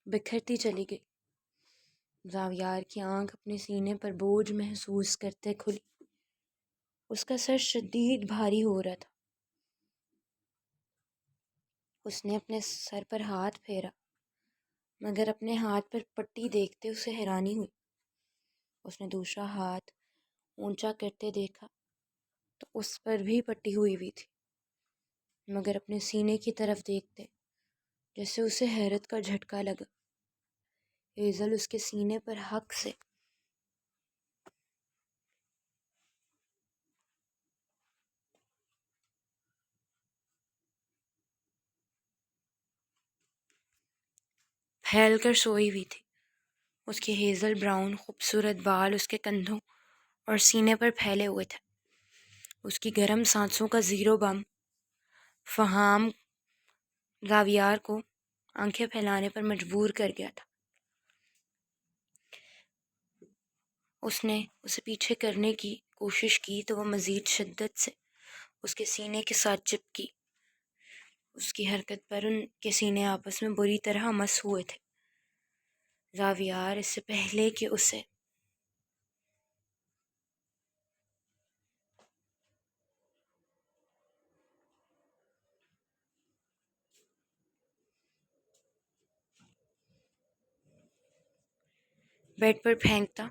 [SPEAKER 1] بکھرتی چلی گئی۔ زاویار کی آنکھ اپنے سینے پر بوجھ محسوس کرتے کھلی۔ اس کا سر شدید بھاری ہو رہا تھا۔ اس نے اپنے سر پر ہاتھ پھیرا مگر اپنے ہاتھ پر پٹی دیکھتے اسے حیرانی ہوئی۔ اس نے دوسرا ہاتھ اونچا کرتے دیکھا تو اس پر بھی پٹی ہوئی تھی مگر اپنے سینے کی طرف دیکھتے جیسے اسے حیرت کا جھٹکا لگا۔ ایزل اس کے سینے پر حق سے پھیل کر سوئی ہوئی تھی۔ اس کے ہیزل براؤن خوبصورت بال اس کے کندھوں اور سینے پر پھیلے ہوئے تھے۔ اس کی گرم سانسوں کا زیرو بم فہام زاویار کو آنکھیں پھیلانے پر مجبور کر گیا تھا۔ اس نے اسے پیچھے کرنے کی کوشش کی تو وہ مزید شدت سے اس کے سینے کے ساتھ چپکی۔ اس کی حرکت پر ان کے سینے آپس میں بری طرح مس ہوئے تھے۔ زاویار اس سے پہلے کہ اسے بیڈ پر پھینکتا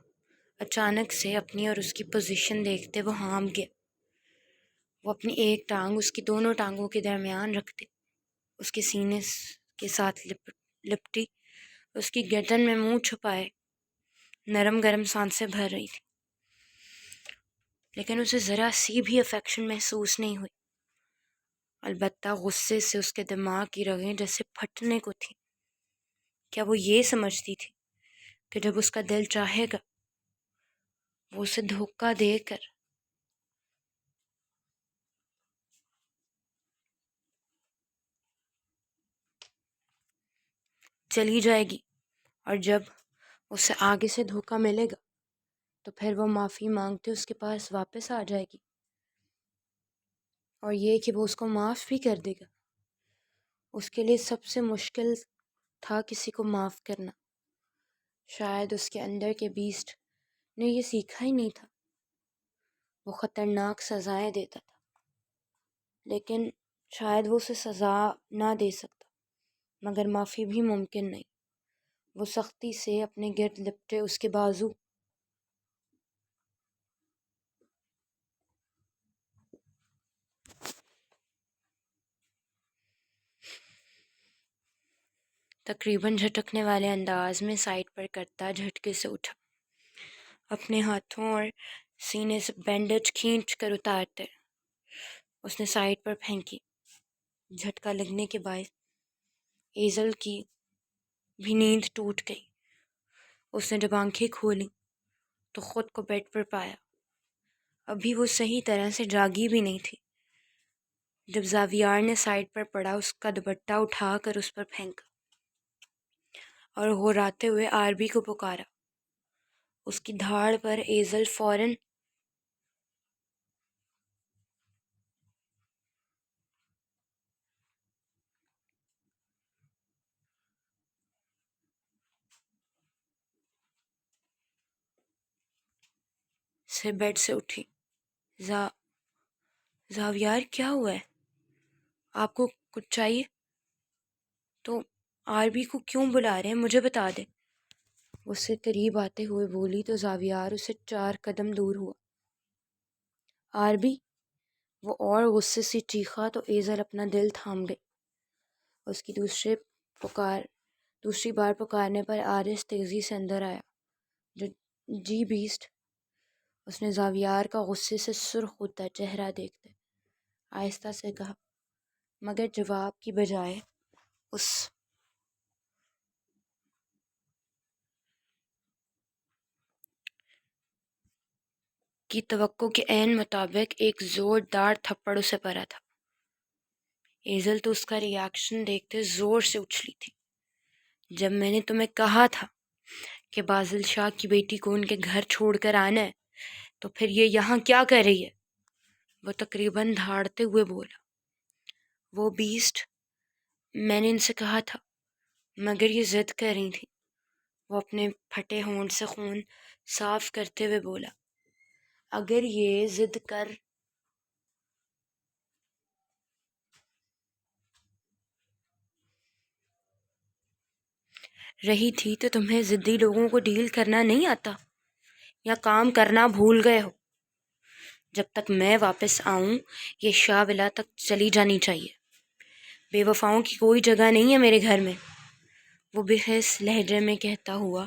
[SPEAKER 1] اچانک سے اپنی اور اس کی پوزیشن دیکھتے وہ ہانپ گیا۔ وہ اپنی ایک ٹانگ اس کی دونوں ٹانگوں کے درمیان رکھتے، اس کے سینے کے ساتھ لپٹی، اس کی گردن میں منہ چھپائے نرم گرم سانسیں بھر رہی تھی، لیکن اسے ذرا سی بھی افیکشن محسوس نہیں ہوئی۔ البتہ غصے سے اس کے دماغ کی رگیں جیسے پھٹنے کو تھیں۔ کیا وہ یہ سمجھتی تھی کہ جب اس کا دل چاہے گا وہ اسے دھوکہ دے کر چلی جائے گی، اور جب اسے آگے سے دھوکہ ملے گا تو پھر وہ معافی مانگتے اس کے پاس واپس آ جائے گی، اور یہ کہ وہ اس کو معاف بھی کر دے گا۔ اس کے لیے سب سے مشکل تھا کسی کو معاف کرنا۔ شاید اس کے اندر کے بیسٹ نے یہ سیکھا ہی نہیں تھا۔ وہ خطرناک سزائیں دیتا تھا، لیکن شاید وہ اسے سزا نہ دے سکتا، مگر معافی بھی ممکن نہیں۔ وہ سختی سے اپنے گرد لپٹے اس کے بازو تقریباً جھٹکنے والے انداز میں سائڈ پر کرتا جھٹکے سے اٹھا، اپنے ہاتھوں اور سینے سے بینڈیج کھینچ کر اتارتے اس نے سائڈ پر پھینکی۔ جھٹکا لگنے کے باعث ایزل کی بھی نیند ٹوٹ گئی۔ اس نے جب آنکھیں کھولیں تو خود کو بیڈ پر پایا۔ ابھی وہ صحیح طرح سے جاگی بھی نہیں تھی جب زاویار نے سائڈ پر پڑا اس کا دوپٹہ اٹھا کر اس پر پھینکا اور غراتے ہوئے آربی کو پکارا۔ اس کی دھاڑ پر ایزل فوراً سے بیڈ سے اٹھی۔ زاویار کیا ہوا ہے؟ آپ کو کچھ چاہیے تو آربی کو کیوں بلا رہے ہیں؟ مجھے بتا دیں۔ اس سے قریب آتے ہوئے بولی تو زاویار اسے 4 قدم دور ہوا۔ آربی! وہ اور غصے سے چیخا تو ایزل اپنا دل تھام گئی۔ اس کی دوسری بار پکارنے پر آرس تیزی سے اندر آیا۔ جی بیسٹ، اس نے زاویار کا غصے سے سرخ ہوتا چہرہ دیکھتے آہستہ سے کہا، مگر جواب کی بجائے اس کی توقع کے عین مطابق ایک زوردار تھپڑ اسے پڑا تھا۔ ایزل تو اس کا ریاکشن دیکھتے زور سے اچھلی تھی۔ جب میں نے تمہیں کہا تھا کہ بازل شاہ کی بیٹی کو ان کے گھر چھوڑ کر آنا ہے تو پھر یہ یہاں کیا کر رہی ہے؟ وہ تقریباً دھاڑتے ہوئے بولا۔ وہ بیسٹ، میں نے ان سے کہا تھا مگر یہ ضد کر رہی تھی۔ وہ اپنے پھٹے ہونٹ سے خون صاف کرتے ہوئے بولا۔ اگر یہ ضد کر رہی تھی تو تمہیں ضدی لوگوں کو ڈیل کرنا نہیں آتا یا کام کرنا بھول گئے ہو؟ جب تک میں واپس آؤں یہ شاہ ولا تک چلی جانی چاہیے۔ بے وفاؤں کی کوئی جگہ نہیں ہے میرے گھر میں، وہ بحث لہجے میں کہتا ہوا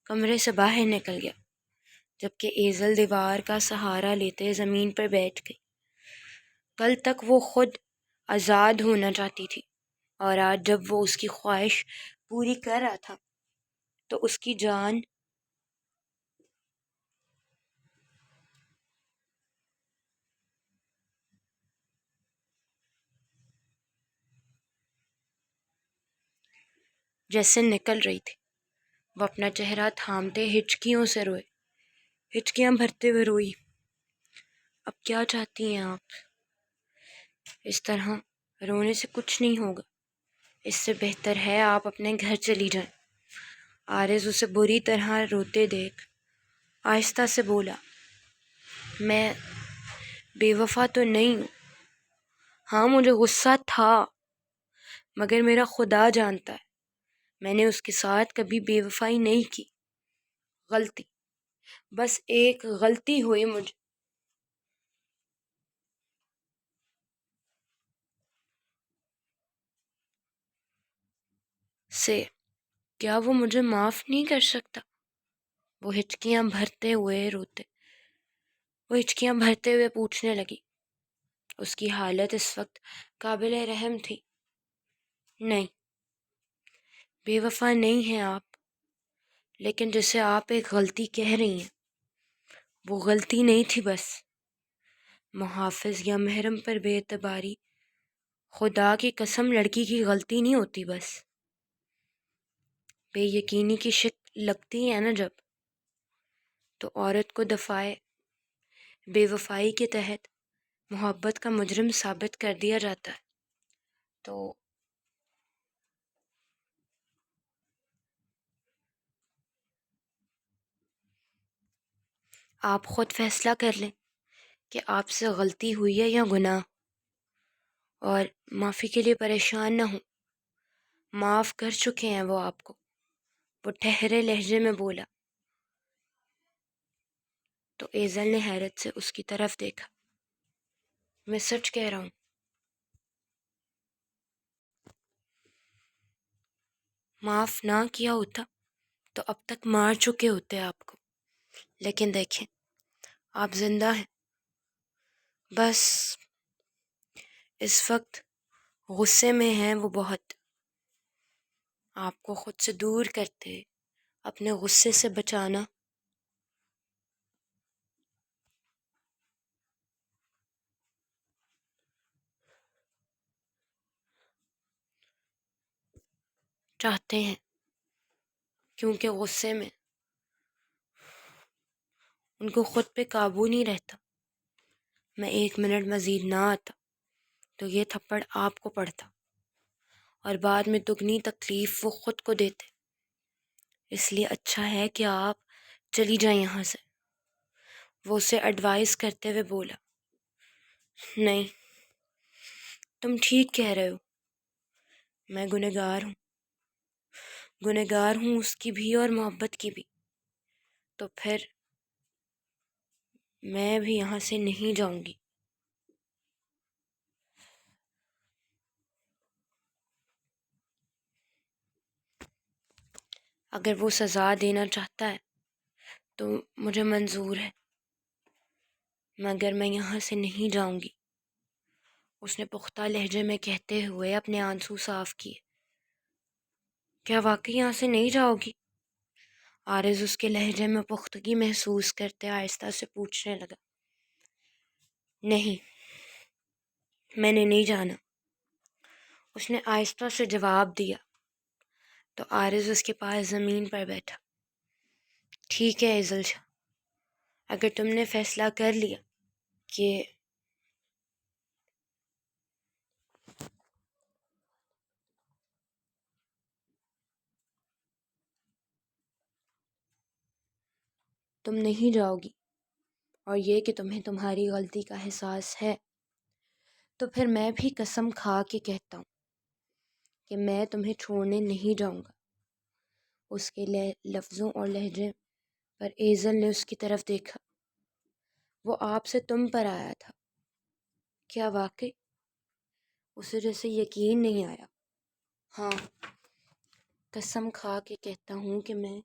[SPEAKER 1] کمرے سے باہر نکل گیا، جبکہ ایزل دیوار کا سہارا لیتے زمین پر بیٹھ گئی۔ کل تک وہ خود آزاد ہونا چاہتی تھی، اور آج جب وہ اس کی خواہش پوری کر رہا تھا تو اس کی جان جیسے نکل رہی تھی۔ وہ اپنا چہرہ تھامتے ہچکیوں سے روئے، ہچکیاں بھرتے ہوئے روئی۔ اب کیا چاہتی ہیں آپ؟ اس طرح رونے سے کچھ نہیں ہوگا، اس سے بہتر ہے آپ اپنے گھر چلی جائیں۔ عارض اسے بری طرح روتے دیکھ آہستہ سے بولا، میں بے وفا تو نہیں ہوں۔ ہاں مجھے غصہ تھا، مگر میرا خدا جانتا ہے میں نے اس کے ساتھ کبھی بے وفائی نہیں کی۔ غلطی بس ایک غلطی ہوئی مجھ سے، کیا وہ مجھے معاف نہیں کر سکتا؟ وہ ہچکیاں بھرتے ہوئے پوچھنے لگی۔ اس کی حالت اس وقت قابل رحم تھی۔ نہیں، بے وفا نہیں ہیں آپ، لیکن جسے آپ ایک غلطی کہہ رہی ہیں وہ غلطی نہیں تھی بس۔ محافظ یا محرم پر بے اعتباری، خدا کی قسم لڑکی کی غلطی نہیں ہوتی بس۔ بے یقینی کی شک لگتی ہے نا جب، تو عورت کو دفاع بے وفائی کے تحت محبت کا مجرم ثابت کر دیا جاتا ہے۔ تو آپ خود فیصلہ کر لیں کہ آپ سے غلطی ہوئی ہے یا گناہ، اور معافی کے لیے پریشان نہ ہوں۔ معاف کر چکے ہیں وہ آپ کو، وہ ٹھہرے لہجے میں بولا۔ تو ایزل نے حیرت سے اس کی طرف دیکھا۔ میں سچ کہہ رہا ہوں۔ معاف نہ کیا ہوتا تو اب تک مار چکے ہوتے آپ کو، لیکن دیکھیں آپ زندہ ہیں۔ بس اس وقت غصے میں ہیں وہ بہت، آپ کو خود سے دور کرتے، اپنے غصے سے بچانا۔ چاہتے ہیں، کیونکہ غصے میں ان کو خود پہ قابو نہیں رہتا۔ میں 1 منٹ مزید نہ آتا تو یہ تھپڑ آپ کو پڑتا، اور بعد میں دگنی تکلیف وہ خود کو دیتے۔ اس لیے اچھا ہے کہ آپ چلی جائیں یہاں سے۔ وہ اسے ایڈوائز کرتے ہوئے بولا۔ نہیں، تم ٹھیک کہہ رہے ہو، میں گنہگار ہوں اس کی بھی اور محبت کی بھی۔ تو پھر میں بھی یہاں سے نہیں جاؤں گی۔ اگر وہ سزا دینا چاہتا ہے تو مجھے منظور ہے، مگر میں یہاں سے نہیں جاؤں گی۔ اس نے پختہ لہجے میں کہتے ہوئے اپنے آنسو صاف کیے۔ کیا واقعی یہاں سے نہیں جاؤ گی؟ عارض اس کے لہجے میں پختگی محسوس کرتے آہستہ سے پوچھنے لگا۔ نہیں، میں نے نہیں جانا، اس نے آہستہ سے جواب دیا۔ تو عارض اس کے پاس زمین پر بیٹھا۔ ٹھیک ہے ایزل شاہ، اگر تم نے فیصلہ کر لیا کہ تم نہیں جاؤ گی، اور یہ کہ تمہیں تمہاری غلطی کا احساس ہے، تو پھر میں بھی قسم کھا کے کہتا ہوں کہ میں تمہیں چھوڑنے نہیں جاؤں گا۔ اس کے لفظوں اور لہجے پر ایزل نے اس کی طرف دیکھا۔ وہ آپ سے تم پر آیا تھا، کیا واقعی؟ اسے جیسے یقین نہیں آیا۔ ہاں، قسم کھا کے کہتا ہوں کہ میں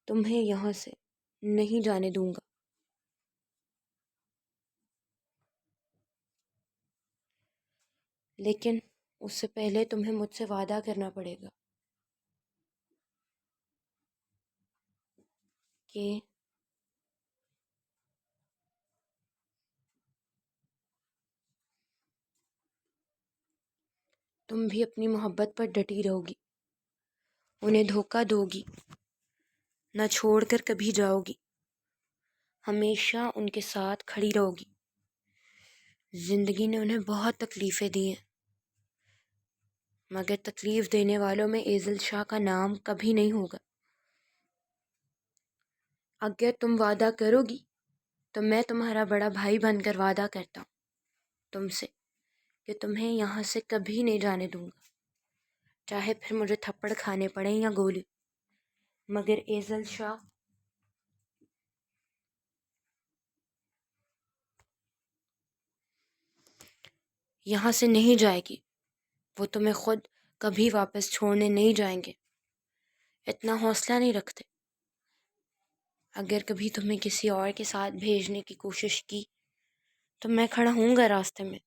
[SPEAKER 1] تمہیں یہاں سے نہیں جانے دوں گا۔ لیکن اس سے پہلے تمہیں مجھ سے وعدہ کرنا پڑے گا کہ تم بھی اپنی محبت پر ڈٹی رہو گی، انہیں دھوکہ دو گی، نہ چھوڑ کر کبھی جاؤ گی، ہمیشہ ان کے ساتھ کھڑی رہو گی۔ زندگی نے انہیں بہت تکلیفیں دی ہیں، مگر تکلیف دینے والوں میں ایزل شاہ کا نام کبھی نہیں ہوگا۔ اگر تم وعدہ کرو گی تو میں تمہارا بڑا بھائی بن کر وعدہ کرتا ہوں تم سے کہ تمہیں یہاں سے کبھی نہیں جانے دوں گا، چاہے پھر مجھے تھپڑ کھانے پڑیں یا گولی۔ مگر ایزل شاہ، یہاں سے نہیں جائے گی، وہ تمہیں خود کبھی واپس چھوڑنے نہیں جائیں گے، اتنا حوصلہ نہیں رکھتے۔ اگر کبھی تمہیں کسی اور کے ساتھ بھیجنے کی کوشش کی تو میں کھڑا ہوں گا راستے میں،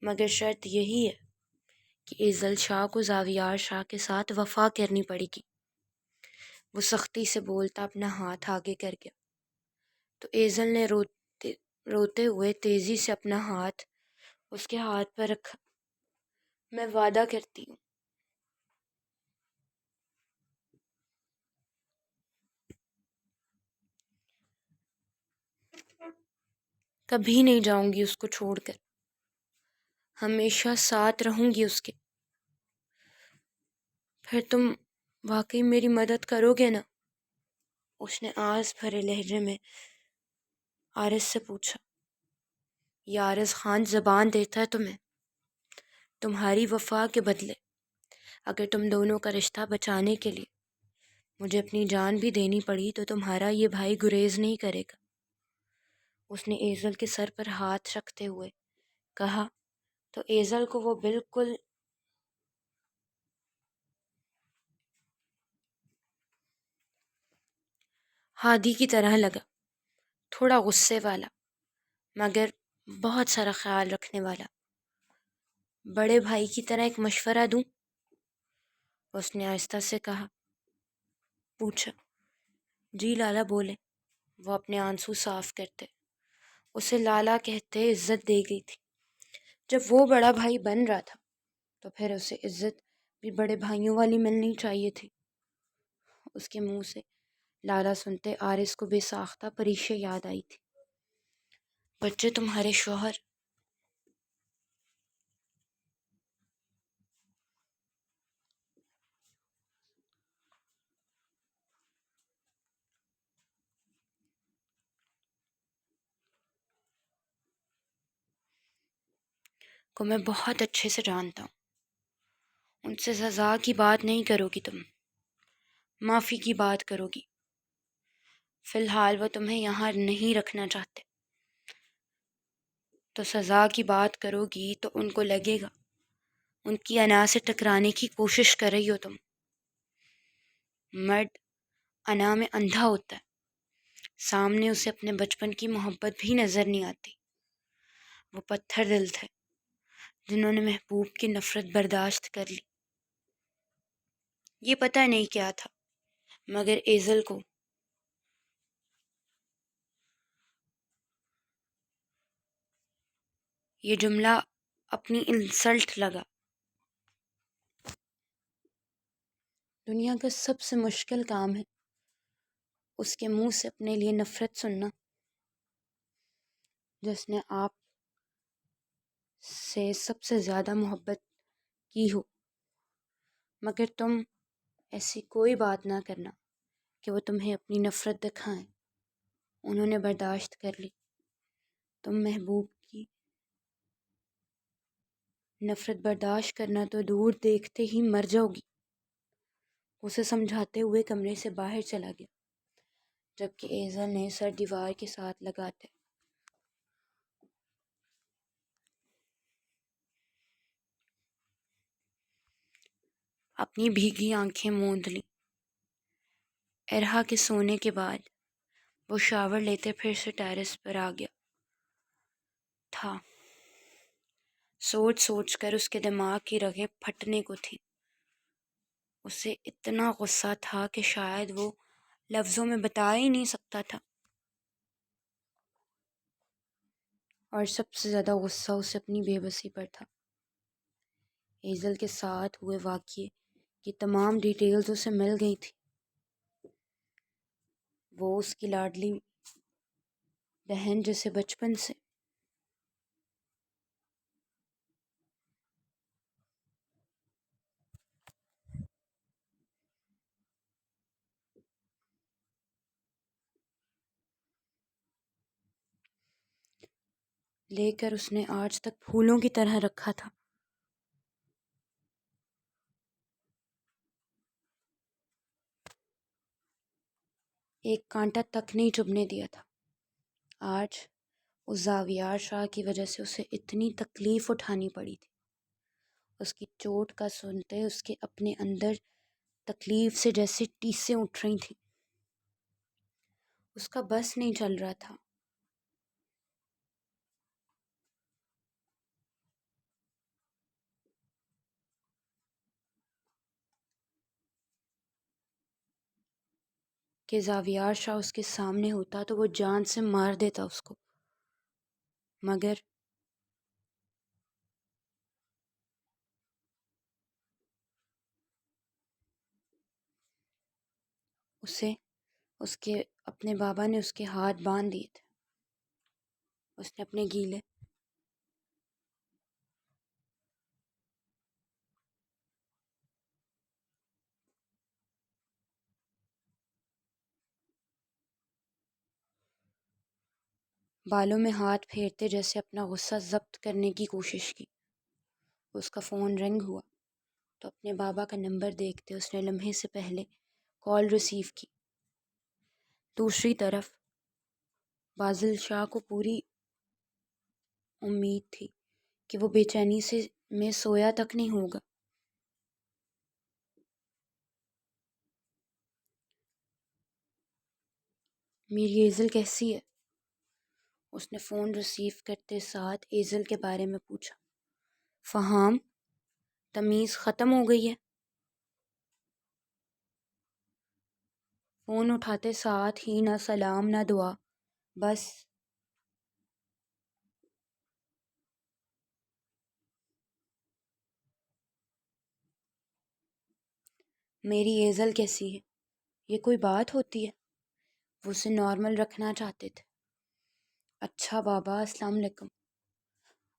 [SPEAKER 1] مگر شرط یہی ہے کہ ایزل شاہ کو زاویار شاہ کے ساتھ وفا کرنی پڑے گی۔ وہ سختی سے بولتا اپنا ہاتھ آگے کر گیا تو ایزل نے روتے ہوئے تیزی سے اپنا ہاتھ اس کے ہاتھ پر رکھا۔ میں وعدہ کرتی ہوں کبھی نہیں جاؤں گی اس کو چھوڑ کر، ہمیشہ ساتھ رہوں گی اس کے۔ پھر تم واقعی میری مدد کرو گے نا؟ اس نے آس بھرے لہجے میں عارض سے پوچھا۔ یہ عارض خان زبان دیتا ہے تمہیں، تمہاری وفا کے بدلے، اگر تم دونوں کا رشتہ بچانے کے لیے مجھے اپنی جان بھی دینی پڑی تو تمہارا یہ بھائی گریز نہیں کرے گا۔ اس نے ایزل کے سر پر ہاتھ رکھتے ہوئے کہا تو ایزل کو وہ بالکل ہادی کی طرح لگا، تھوڑا غصے والا مگر بہت سارا خیال رکھنے والا۔ بڑے بھائی کی طرح ایک مشورہ دوں؟ اس نے آہستہ سے کہا۔ پوچھا۔ جی لالا بولے، وہ اپنے آنسو صاف کرتے۔ اسے لالا کہتے عزت دے گئی تھی، جب وہ بڑا بھائی بن رہا تھا تو پھر اسے عزت بھی بڑے بھائیوں والی ملنی چاہیے تھی۔ اس کے منہ سے لالا سنتے عارض کو بے ساختہ پریشے یاد آئی تھی۔ بچے تمہارے شوہر کو میں بہت اچھے سے جانتا ہوں، ان سے سزا کی بات نہیں کرو گی تم، معافی کی بات کرو گی۔ فی الحال وہ تمہیں یہاں نہیں رکھنا چاہتے، تو سزا کی بات کرو گی تو ان کو لگے گا ان کی انا سے ٹکرانے کی کوشش کر رہی ہو تم۔ مرد انا میں اندھا ہوتا ہے، سامنے اسے اپنے بچپن کی محبت بھی نظر نہیں آتی۔ وہ پتھر دل تھے جنہوں نے محبوب کی نفرت برداشت کر لی۔ یہ پتہ نہیں کیا تھا مگر ایزل کو یہ جملہ اپنی انسلٹ لگا۔ دنیا کا سب سے مشکل کام ہے اس کے منہ سے اپنے لیے نفرت سننا، جس نے آپ سے سب سے زیادہ محبت کی ہو، مگر تم ایسی کوئی بات نہ کرنا کہ وہ تمہیں اپنی نفرت دکھائیں۔ انہوں نے برداشت کر لی۔ تم محبوب کی نفرت برداشت کرنا تو دور دیکھتے ہی مر جاؤ گی۔ اسے سمجھاتے ہوئے کمرے سے باہر چلا گیا، جبکہ ایزل نے سر دیوار کے ساتھ لگاتے اپنی بھیگی آنکھیں موند لیں۔ ارہا کے سونے کے بعد وہ شاور لیتے پھر سے ٹیرس پر آ گیا تھا۔ سوچ سوچ کر اس کے دماغ کی رگیں پھٹنے کو تھیں۔ اسے اتنا غصہ تھا کہ شاید وہ لفظوں میں بتا ہی نہیں سکتا تھا، اور سب سے زیادہ غصہ اسے اپنی بے بسی پر تھا۔ ایزل کے ساتھ ہوئے واقعے کی تمام ڈیٹیلز اسے مل گئی تھی۔ وہ اس کی لاڈلی بہن جسے بچپن سے لے کر اس نے آج تک پھولوں کی طرح رکھا تھا، ایک کانٹا تک نہیں چبھنے دیا تھا، آج اس زاویار شاہ کی وجہ سے اسے اتنی تکلیف اٹھانی پڑی تھی۔ اس کی چوٹ کا سنتے اس کے اپنے اندر تکلیف سے جیسے ٹیسیں اٹھ رہی تھیں۔ اس کا بس نہیں چل رہا تھا۔ کہ زاویار شاہ اس کے سامنے ہوتا تو وہ جان سے مار دیتا اس کو، مگر اسے اس کے اپنے بابا نے اس کے ہاتھ باندھ دیے تھے۔ اس نے اپنے گیلے بالوں میں ہاتھ پھیرتے جیسے اپنا غصہ ضبط کرنے کی کوشش کی۔ اس کا فون رنگ ہوا تو اپنے بابا کا نمبر دیکھتے اس نے لمحے سے پہلے کال ریسیو کی۔ دوسری طرف بازل شاہ کو پوری امید تھی کہ وہ بے چینی سے میں سویا تک نہیں ہوگا۔ میری ایزل کیسی ہے؟ اس نے فون ریسیو کرتے ساتھ ایزل کے بارے میں پوچھا۔ فہام، تمیز ختم ہو گئی ہے؟ فون اٹھاتے ساتھ ہی نہ سلام نہ دعا، بس میری ایزل کیسی ہے؟ یہ کوئی بات ہوتی ہے؟ وہ اسے نارمل رکھنا چاہتے تھے۔ اچھا بابا، السلام علیکم۔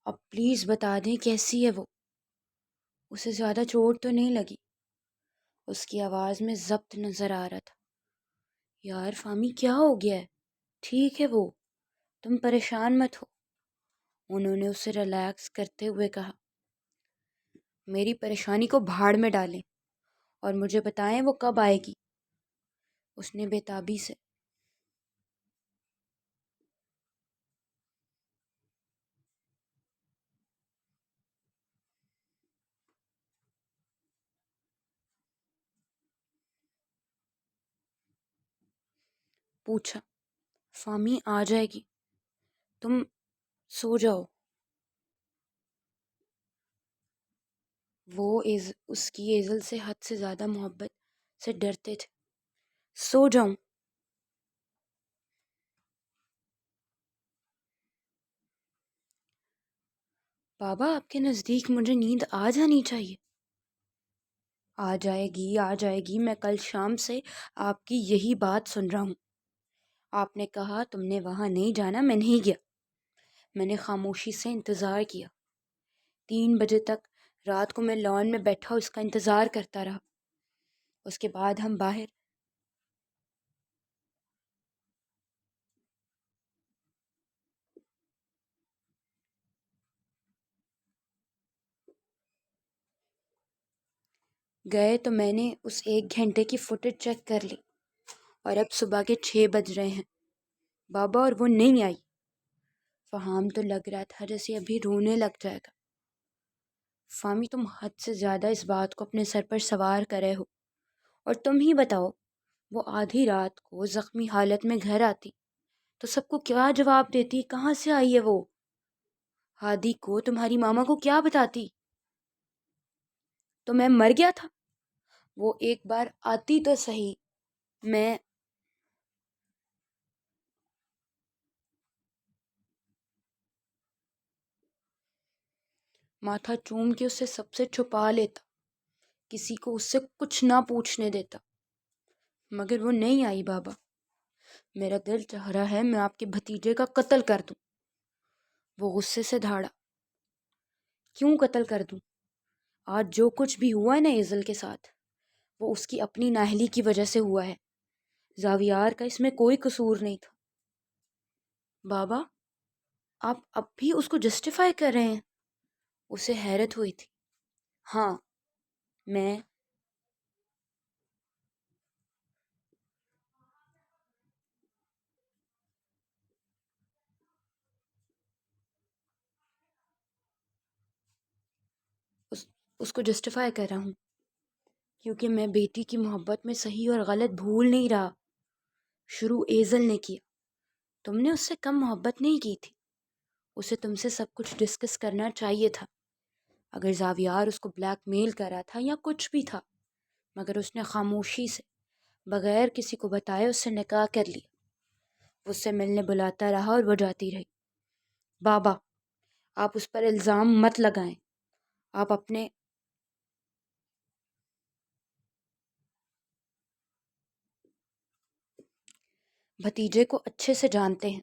[SPEAKER 1] اب پلیز بتا دیں کیسی ہے وہ؟ اسے زیادہ چوٹ تو نہیں لگی؟ اس کی آواز میں ضبط نظر آ رہا تھا۔ یار فامی، کیا ہو گیا ہے؟ ٹھیک ہے وہ، تم پریشان مت ہو، انہوں نے اسے ریلیکس کرتے ہوئے کہا۔ میری پریشانی کو بھاڑ میں ڈالیں اور مجھے بتائیں وہ کب آئے گی؟ اس نے بے تابی سے پوچھا۔ فامی آ جائے گی، تم سو جاؤ۔ وہ اس کی ایزل سے حد سے زیادہ محبت سے ڈرتے تھے۔ سو جاؤں؟ بابا آپ کے نزدیک مجھے نیند آ جانی چاہیے۔ آ جائے گی، آ جائے گی، میں کل شام سے آپ کی یہی بات سن رہا ہوں۔ آپ نے کہا تم نے وہاں نہیں جانا، میں نہیں گیا۔ میں نے خاموشی سے انتظار کیا۔ 3 بجے تک رات کو میں لان میں بیٹھا اس کا انتظار کرتا رہا۔ اس کے بعد ہم باہر گئے تو میں نے اس 1 گھنٹے کی فوٹیج چیک کر لی اور اب صبح کے 6 بج رہے ہیں بابا، اور وہ نہیں آئی۔ فہام تو لگ رہا تھا جیسے ابھی رونے لگ جائے گا۔ فامی، تم حد سے زیادہ اس بات کو اپنے سر پر سوار کر رہے ہو، اور تم ہی بتاؤ، وہ آدھی رات کو زخمی حالت میں گھر آتی تو سب کو کیا جواب دیتی؟ کہاں سے آئی ہے وہ؟ ہادی کو، تمہاری ماما کو کیا بتاتی؟ تو میں مر گیا تھا؟ وہ ایک بار آتی تو صحیح۔ میں ماتھا چوم کے اسے سب سے چھپا لیتا، کسی کو اس سے کچھ نہ پوچھنے دیتا، مگر وہ نہیں آئی بابا۔ میرا دل چاہ رہا ہے میں آپ کے بھتیجے کا قتل کر دوں۔ وہ غصے سے دھاڑا۔ کیوں قتل کر دوں؟ آج جو کچھ بھی ہوا ہے نا ایزل کے ساتھ، وہ اس کی اپنی نااہلی کی وجہ سے ہوا ہے۔ زاویار کا اس میں کوئی قصور نہیں تھا۔ بابا، آپ اب بھی اس کو جسٹیفائی کر رہے ہیں؟ اسے حیرت ہوئی تھی۔ ہاں، میں اس کو جسٹیفائی کر رہا ہوں، کیونکہ میں بیٹی کی محبت میں صحیح اور غلط بھول نہیں رہا۔ شروع ایزل نے کیا، تم نے اس سے کم محبت نہیں کی تھی، اسے تم سے سب کچھ ڈسکس کرنا چاہیے تھا۔ اگر زاویار اس کو بلیک میل کر رہا تھا یا کچھ بھی تھا، مگر اس نے خاموشی سے بغیر کسی کو بتائے اس سے نکاح کر لیا۔ اس سے ملنے بلاتا رہا اور وہ جاتی رہی۔ بابا، آپ اس پر الزام مت لگائیں، آپ اپنے بھتیجے کو اچھے سے جانتے ہیں،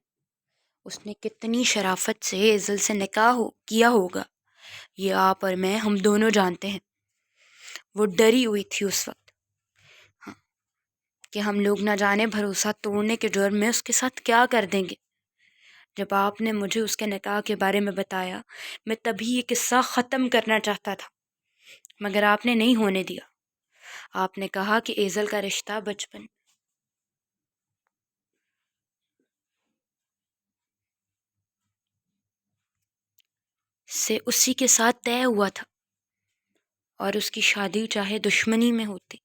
[SPEAKER 1] اس نے کتنی شرافت سے ایزل سے نکاح کیا ہوگا، یہ آپ اور میں ہم دونوں جانتے ہیں۔ وہ ڈری ہوئی تھی اس وقت، ہاں، کہ ہم لوگ نہ جانے بھروسہ توڑنے کے جرم میں اس کے ساتھ کیا کر دیں گے۔ جب آپ نے مجھے اس کے نکاح کے بارے میں بتایا، میں تبھی یہ قصہ ختم کرنا چاہتا تھا، مگر آپ نے نہیں ہونے دیا۔ آپ نے کہا کہ ایزل کا رشتہ بچپن سے اسی کے ساتھ طے ہوا تھا اور اس کی شادی چاہے دشمنی میں ہوتی،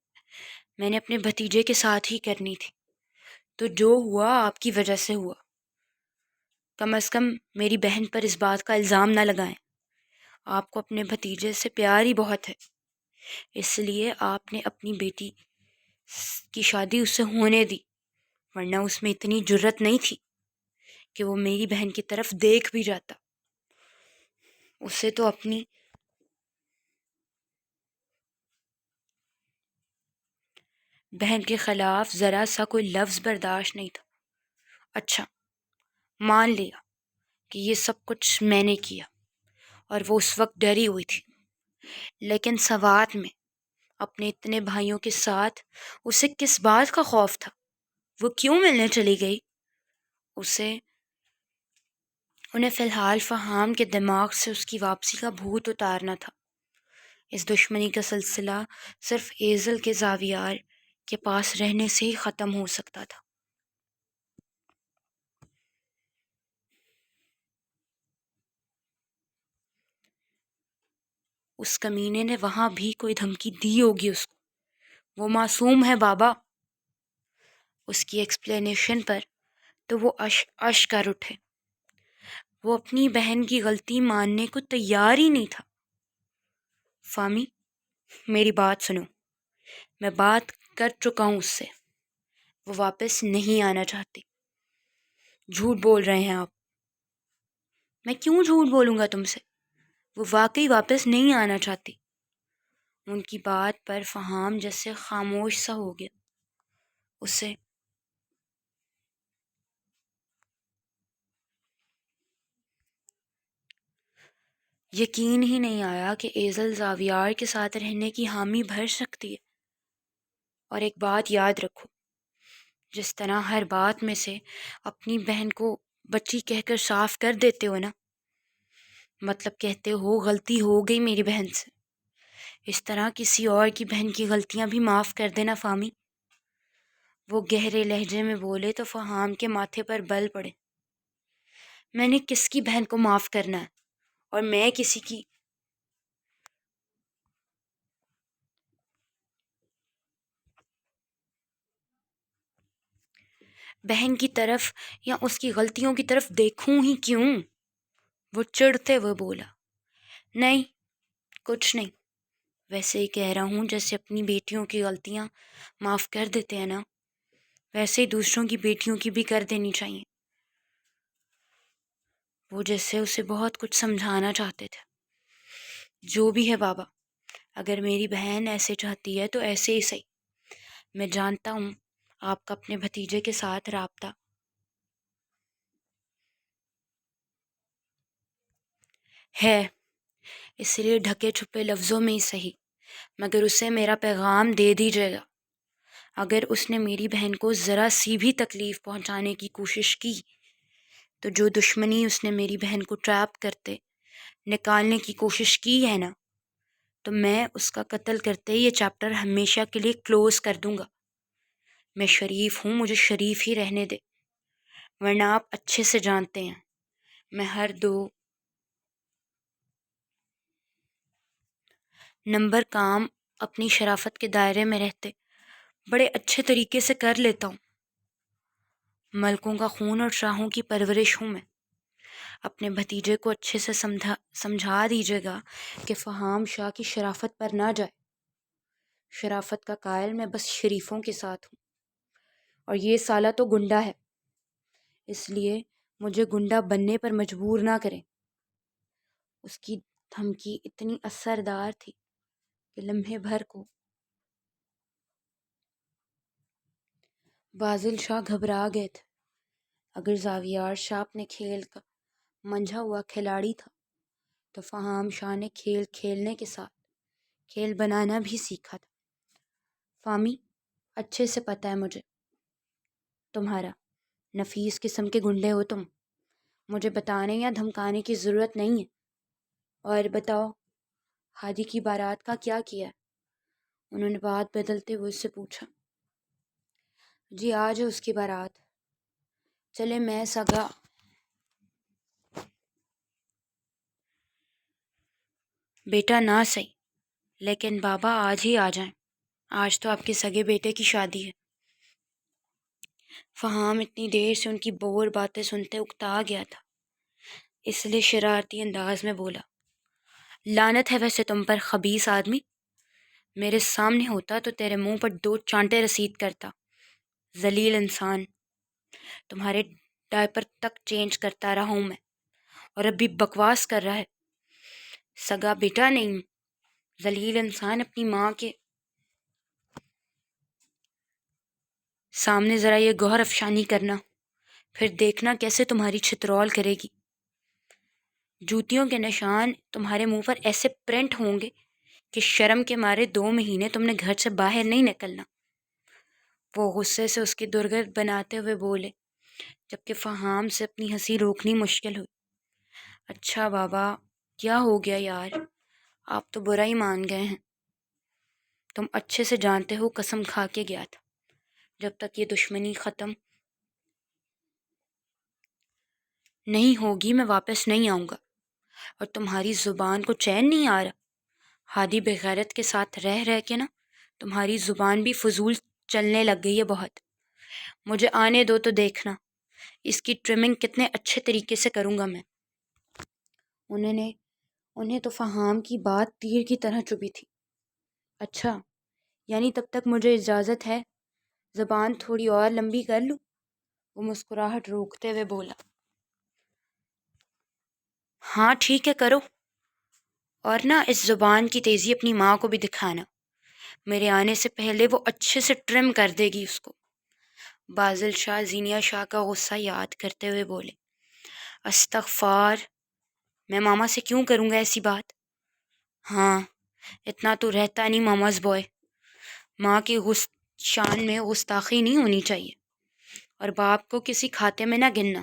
[SPEAKER 1] میں نے اپنے بھتیجے کے ساتھ ہی کرنی تھی۔ تو جو ہوا آپ کی وجہ سے ہوا۔ کم از کم میری بہن پر اس بات کا الزام نہ لگائیں۔ آپ کو اپنے بھتیجے سے پیار ہی بہت ہے، اس لیے آپ نے اپنی بیٹی کی شادی اس سے ہونے دی، ورنہ اس میں اتنی جرت نہیں تھی کہ وہ میری بہن کی طرف دیکھ بھی جاتا۔ اسے تو اپنی بہن کے خلاف ذرا سا کوئی لفظ برداشت نہیں تھا۔ اچھا، مان لیا کہ یہ سب کچھ میں نے کیا اور وہ اس وقت ڈری ہوئی تھی، لیکن سوات میں اپنے اتنے بھائیوں کے ساتھ اسے کس بات کا خوف تھا؟ وہ کیوں ملنے چلی گئی؟ انہیں فی الحال فہام کے دماغ سے اس کی واپسی کا بھوت اتارنا تھا۔ اس دشمنی کا سلسلہ صرف ایزل کے زاویار کے پاس رہنے سے ہی ختم ہو سکتا تھا۔ اس کمینے نے وہاں بھی کوئی دھمکی دی ہوگی اس کو، وہ معصوم ہے بابا۔ اس کی ایکسپلینیشن پر تو وہ اش کر اٹھے۔ وہ اپنی بہن کی غلطی ماننے کو تیار ہی نہیں تھا۔ فامی، میری بات سنو، میں بات کر چکا ہوں اس سے، وہ واپس نہیں آنا چاہتی۔ جھوٹ بول رہے ہیں آپ۔ میں کیوں جھوٹ بولوں گا تم سے؟ وہ واقعی واپس نہیں آنا چاہتی۔ ان کی بات پر فہام جیسے خاموش سا ہو گیا۔ اسے یقین ہی نہیں آیا کہ ایزل زاویار کے ساتھ رہنے کی حامی بھر سکتی ہے۔ اور ایک بات یاد رکھو، جس طرح ہر بات میں سے اپنی بہن کو بچی کہہ کر صاف کر دیتے ہو نا، مطلب کہتے ہو غلطی ہو گئی میری بہن سے، اس طرح کسی اور کی بہن کی غلطیاں بھی معاف کر دینا فامی۔ وہ گہرے لہجے میں بولے تو فہام کے ماتھے پر بل پڑے۔ میں نے کس کی بہن کو معاف کرنا ہے؟ اور میں کسی کی بہن کی طرف یا اس کی غلطیوں کی طرف دیکھوں ہی کیوں؟ وہ چڑھتے ہوئے بولا، نہیں کچھ نہیں، ویسے ہی کہہ رہا ہوں جیسے اپنی بیٹیوں کی غلطیاں معاف کر دیتے ہیں نا، ویسے ہی دوسروں کی بیٹیوں کی بھی کر دینی چاہیے۔ وہ جیسے اسے بہت کچھ سمجھانا چاہتے تھے۔ جو بھی ہے بابا، اگر میری بہن ایسے چاہتی ہے تو ایسے ہی صحیح۔ میں جانتا ہوں آپ کا اپنے بھتیجے کے ساتھ رابطہ ہے، اس لیے ڈھکے چھپے لفظوں میں ہی صحیح، مگر اسے میرا پیغام دے دیجیے گا۔ اگر اس نے میری بہن کو ذرا سی بھی تکلیف پہنچانے کی کوشش کی تو جو دشمنی اس نے میری بہن کو ٹریپ کرتے نکالنے کی کوشش کی ہے نا، تو میں اس کا قتل کرتے یہ چیپٹر ہمیشہ کے لیے کلوز کر دوں گا۔ میں شریف ہوں، مجھے شریف ہی رہنے دے، ورنہ آپ اچھے سے جانتے ہیں میں نمبر کام اپنی شرافت کے دائرے میں رہتے بڑے اچھے طریقے سے کر لیتا ہوں۔ ملکوں کا خون اور شاہوں کی پرورش ہوں میں۔ اپنے بھتیجے کو اچھے سے سمجھا دیجیے گا کہ فہام شاہ کی شرافت پر نہ جائے۔ شرافت کا قائل میں بس شریفوں کے ساتھ ہوں، اور یہ سالہ تو گنڈا ہے، اس لیے مجھے گنڈا بننے پر مجبور نہ کریں۔ اس کی دھمکی اتنی اثردار تھی کہ لمحے بھر کو بازل شاہ گھبرا گئے تھے۔ اگر زاویار شاہ اپنے کھیل کا منجھا ہوا کھلاڑی تھا تو فہام شاہ نے کھیل کھیلنے کے ساتھ کھیل بنانا بھی سیکھا تھا۔ فامی، اچھے سے پتہ ہے مجھے تمہارا نفیس قسم کے گنڈے ہو تم، مجھے بتانے یا دھمکانے کی ضرورت نہیں ہے۔ اور بتاؤ، ہادی کی بارات کا کیا کیا ہے؟ انہوں نے بات بدلتے ہوئے اس سے پوچھا۔ جی آج ہے اس کی بارات۔ چلے میں سگا بیٹا نہ سہی، لیکن بابا آج ہی آ جائیں، آج تو آپ کے سگے بیٹے کی شادی ہے۔ فہام اتنی دیر سے ان کی بور باتیں سنتے اکتا گیا تھا، اس لیے شرارتی انداز میں بولا، لعنت ہے ویسے تم پر خبیث آدمی، میرے سامنے ہوتا تو تیرے منہ پر 2 چانٹے رسید کرتا، ذلیل انسان، تمہارے ڈائپر تک چینج کرتا رہا ہوں میں، اور اب بھی بکواس کر رہا ہے۔ سگا بیٹا نہیں ہوں، ذلیل انسان، اپنی ماں کے سامنے ذرا یہ گوہر افشانی کرنا، پھر دیکھنا کیسے تمہاری چھترول کرے گی۔ جوتیوں کے نشان تمہارے منہ پر ایسے پرنٹ ہوں گے کہ شرم کے مارے 2 مہینے تم نے گھر سے باہر نہیں نکلنا۔ وہ غصے سے اس کی درگرد بناتے ہوئے بولے، جبکہ فہام سے اپنی ہنسی روکنی مشکل ہوئی۔ اچھا بابا، کیا ہو گیا یار، آپ تو برا ہی مان گئے ہیں۔ تم اچھے سے جانتے ہو قسم کھا کے گیا تھا، جب تک یہ دشمنی ختم نہیں ہوگی میں واپس نہیں آؤں گا، اور تمہاری زبان کو چین نہیں آ رہا۔ ہادی بغیرت کے ساتھ رہ رہ کے نا تمہاری زبان بھی فضول چلنے لگ گئی ہے بہت۔ مجھے آنے دو تو دیکھنا اس کی ٹرمنگ کتنے اچھے طریقے سے کروں گا میں۔ انہیں تو فہام کی بات تیر کی طرح چبھی تھی۔ اچھا، یعنی تب تک مجھے اجازت ہے زبان تھوڑی اور لمبی کر لوں؟ وہ مسکراہٹ روکتے ہوئے بولا۔ ہاں ٹھیک ہے، کرو، اور نہ اس زبان کی تیزی اپنی ماں کو بھی دکھانا، میرے آنے سے پہلے وہ اچھے سے ٹرم کر دے گی اس کو۔ بازل شاہ زینیا شاہ کا غصہ یاد کرتے ہوئے بولے، استغفار، میں ماما سے کیوں کروں گا ایسی بات؟ ہاں، اتنا تو رہتا نہیں ماماز بوائے، ماں کی شان میں گستاخی نہیں ہونی چاہیے، اور باپ کو کسی کھاتے میں نہ گننا،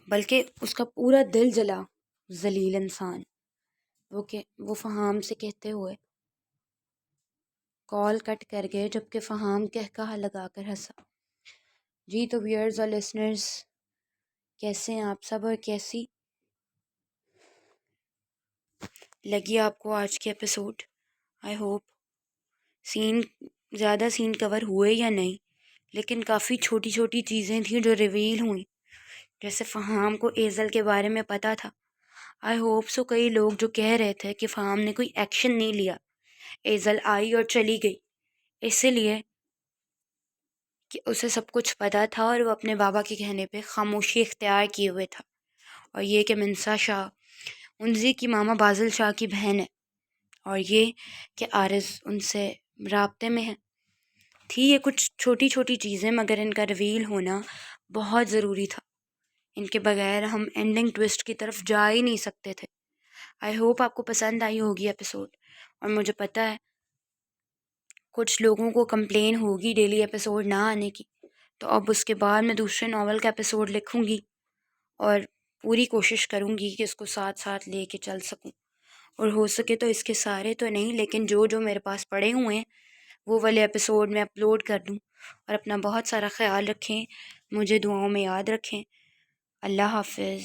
[SPEAKER 1] بلکہ اس کا پورا دل جلا، ذلیل انسان، وہ فہام سے کہتے ہوئے کال کٹ کر گئے، جبکہ فہام کہا لگا کر ہنسا۔ جی تو ویئرز اور لسنرز، کیسے ہیں آپ سب، اور کیسی لگی آپ کو آج کی ایپیسوڈ؟ آئی ہوپ زیادہ سین کور ہوئے یا نہیں، لیکن کافی چھوٹی چھوٹی چیزیں تھیں جو ریویل ہوئیں، جیسے فہام کو ایزل کے بارے میں پتہ تھا۔ آئی ہوپ سو کئی لوگ جو کہہ رہے تھے کہ فہام نے کوئی ایکشن نہیں لیا، ایزل آئی اور چلی گئی، اسی لیے کہ اسے سب کچھ پتہ تھا اور وہ اپنے بابا کے کہنے پہ خاموشی اختیار کیے ہوئے تھا۔ اور یہ کہ منسا شاہ انزی کی ماما بازل شاہ کی بہن ہے، اور یہ کہ عارض ان سے رابطے میں ہے، تھی یہ کچھ چھوٹی چھوٹی چیزیں، مگر ان کا ریویل ہونا بہت ضروری تھا۔ ان کے بغیر ہم اینڈنگ ٹوسٹ کی طرف جا ہی نہیں سکتے تھے۔ آئی ہوپ آپ کو پسند آئی ہوگی ایپیسوڈ، اور مجھے پتہ ہے کچھ لوگوں کو کمپلین ہوگی ڈیلی ایپیسوڈ نہ آنے کی، تو اب اس کے بعد میں دوسرے ناول کا ایپیسوڈ لکھوں گی، اور پوری کوشش کروں گی کہ اس کو ساتھ ساتھ لے کے چل سکوں، اور ہو سکے تو اس کے سارے تو نہیں، لیکن جو میرے پاس پڑے ہوئے ہیں وہ والے ایپیسوڈ میں اپلوڈ کر دوں۔ اور اپنا بہت سارا خیال رکھیں، مجھے دعاؤں میں یاد رکھیں۔ اللہ حافظ۔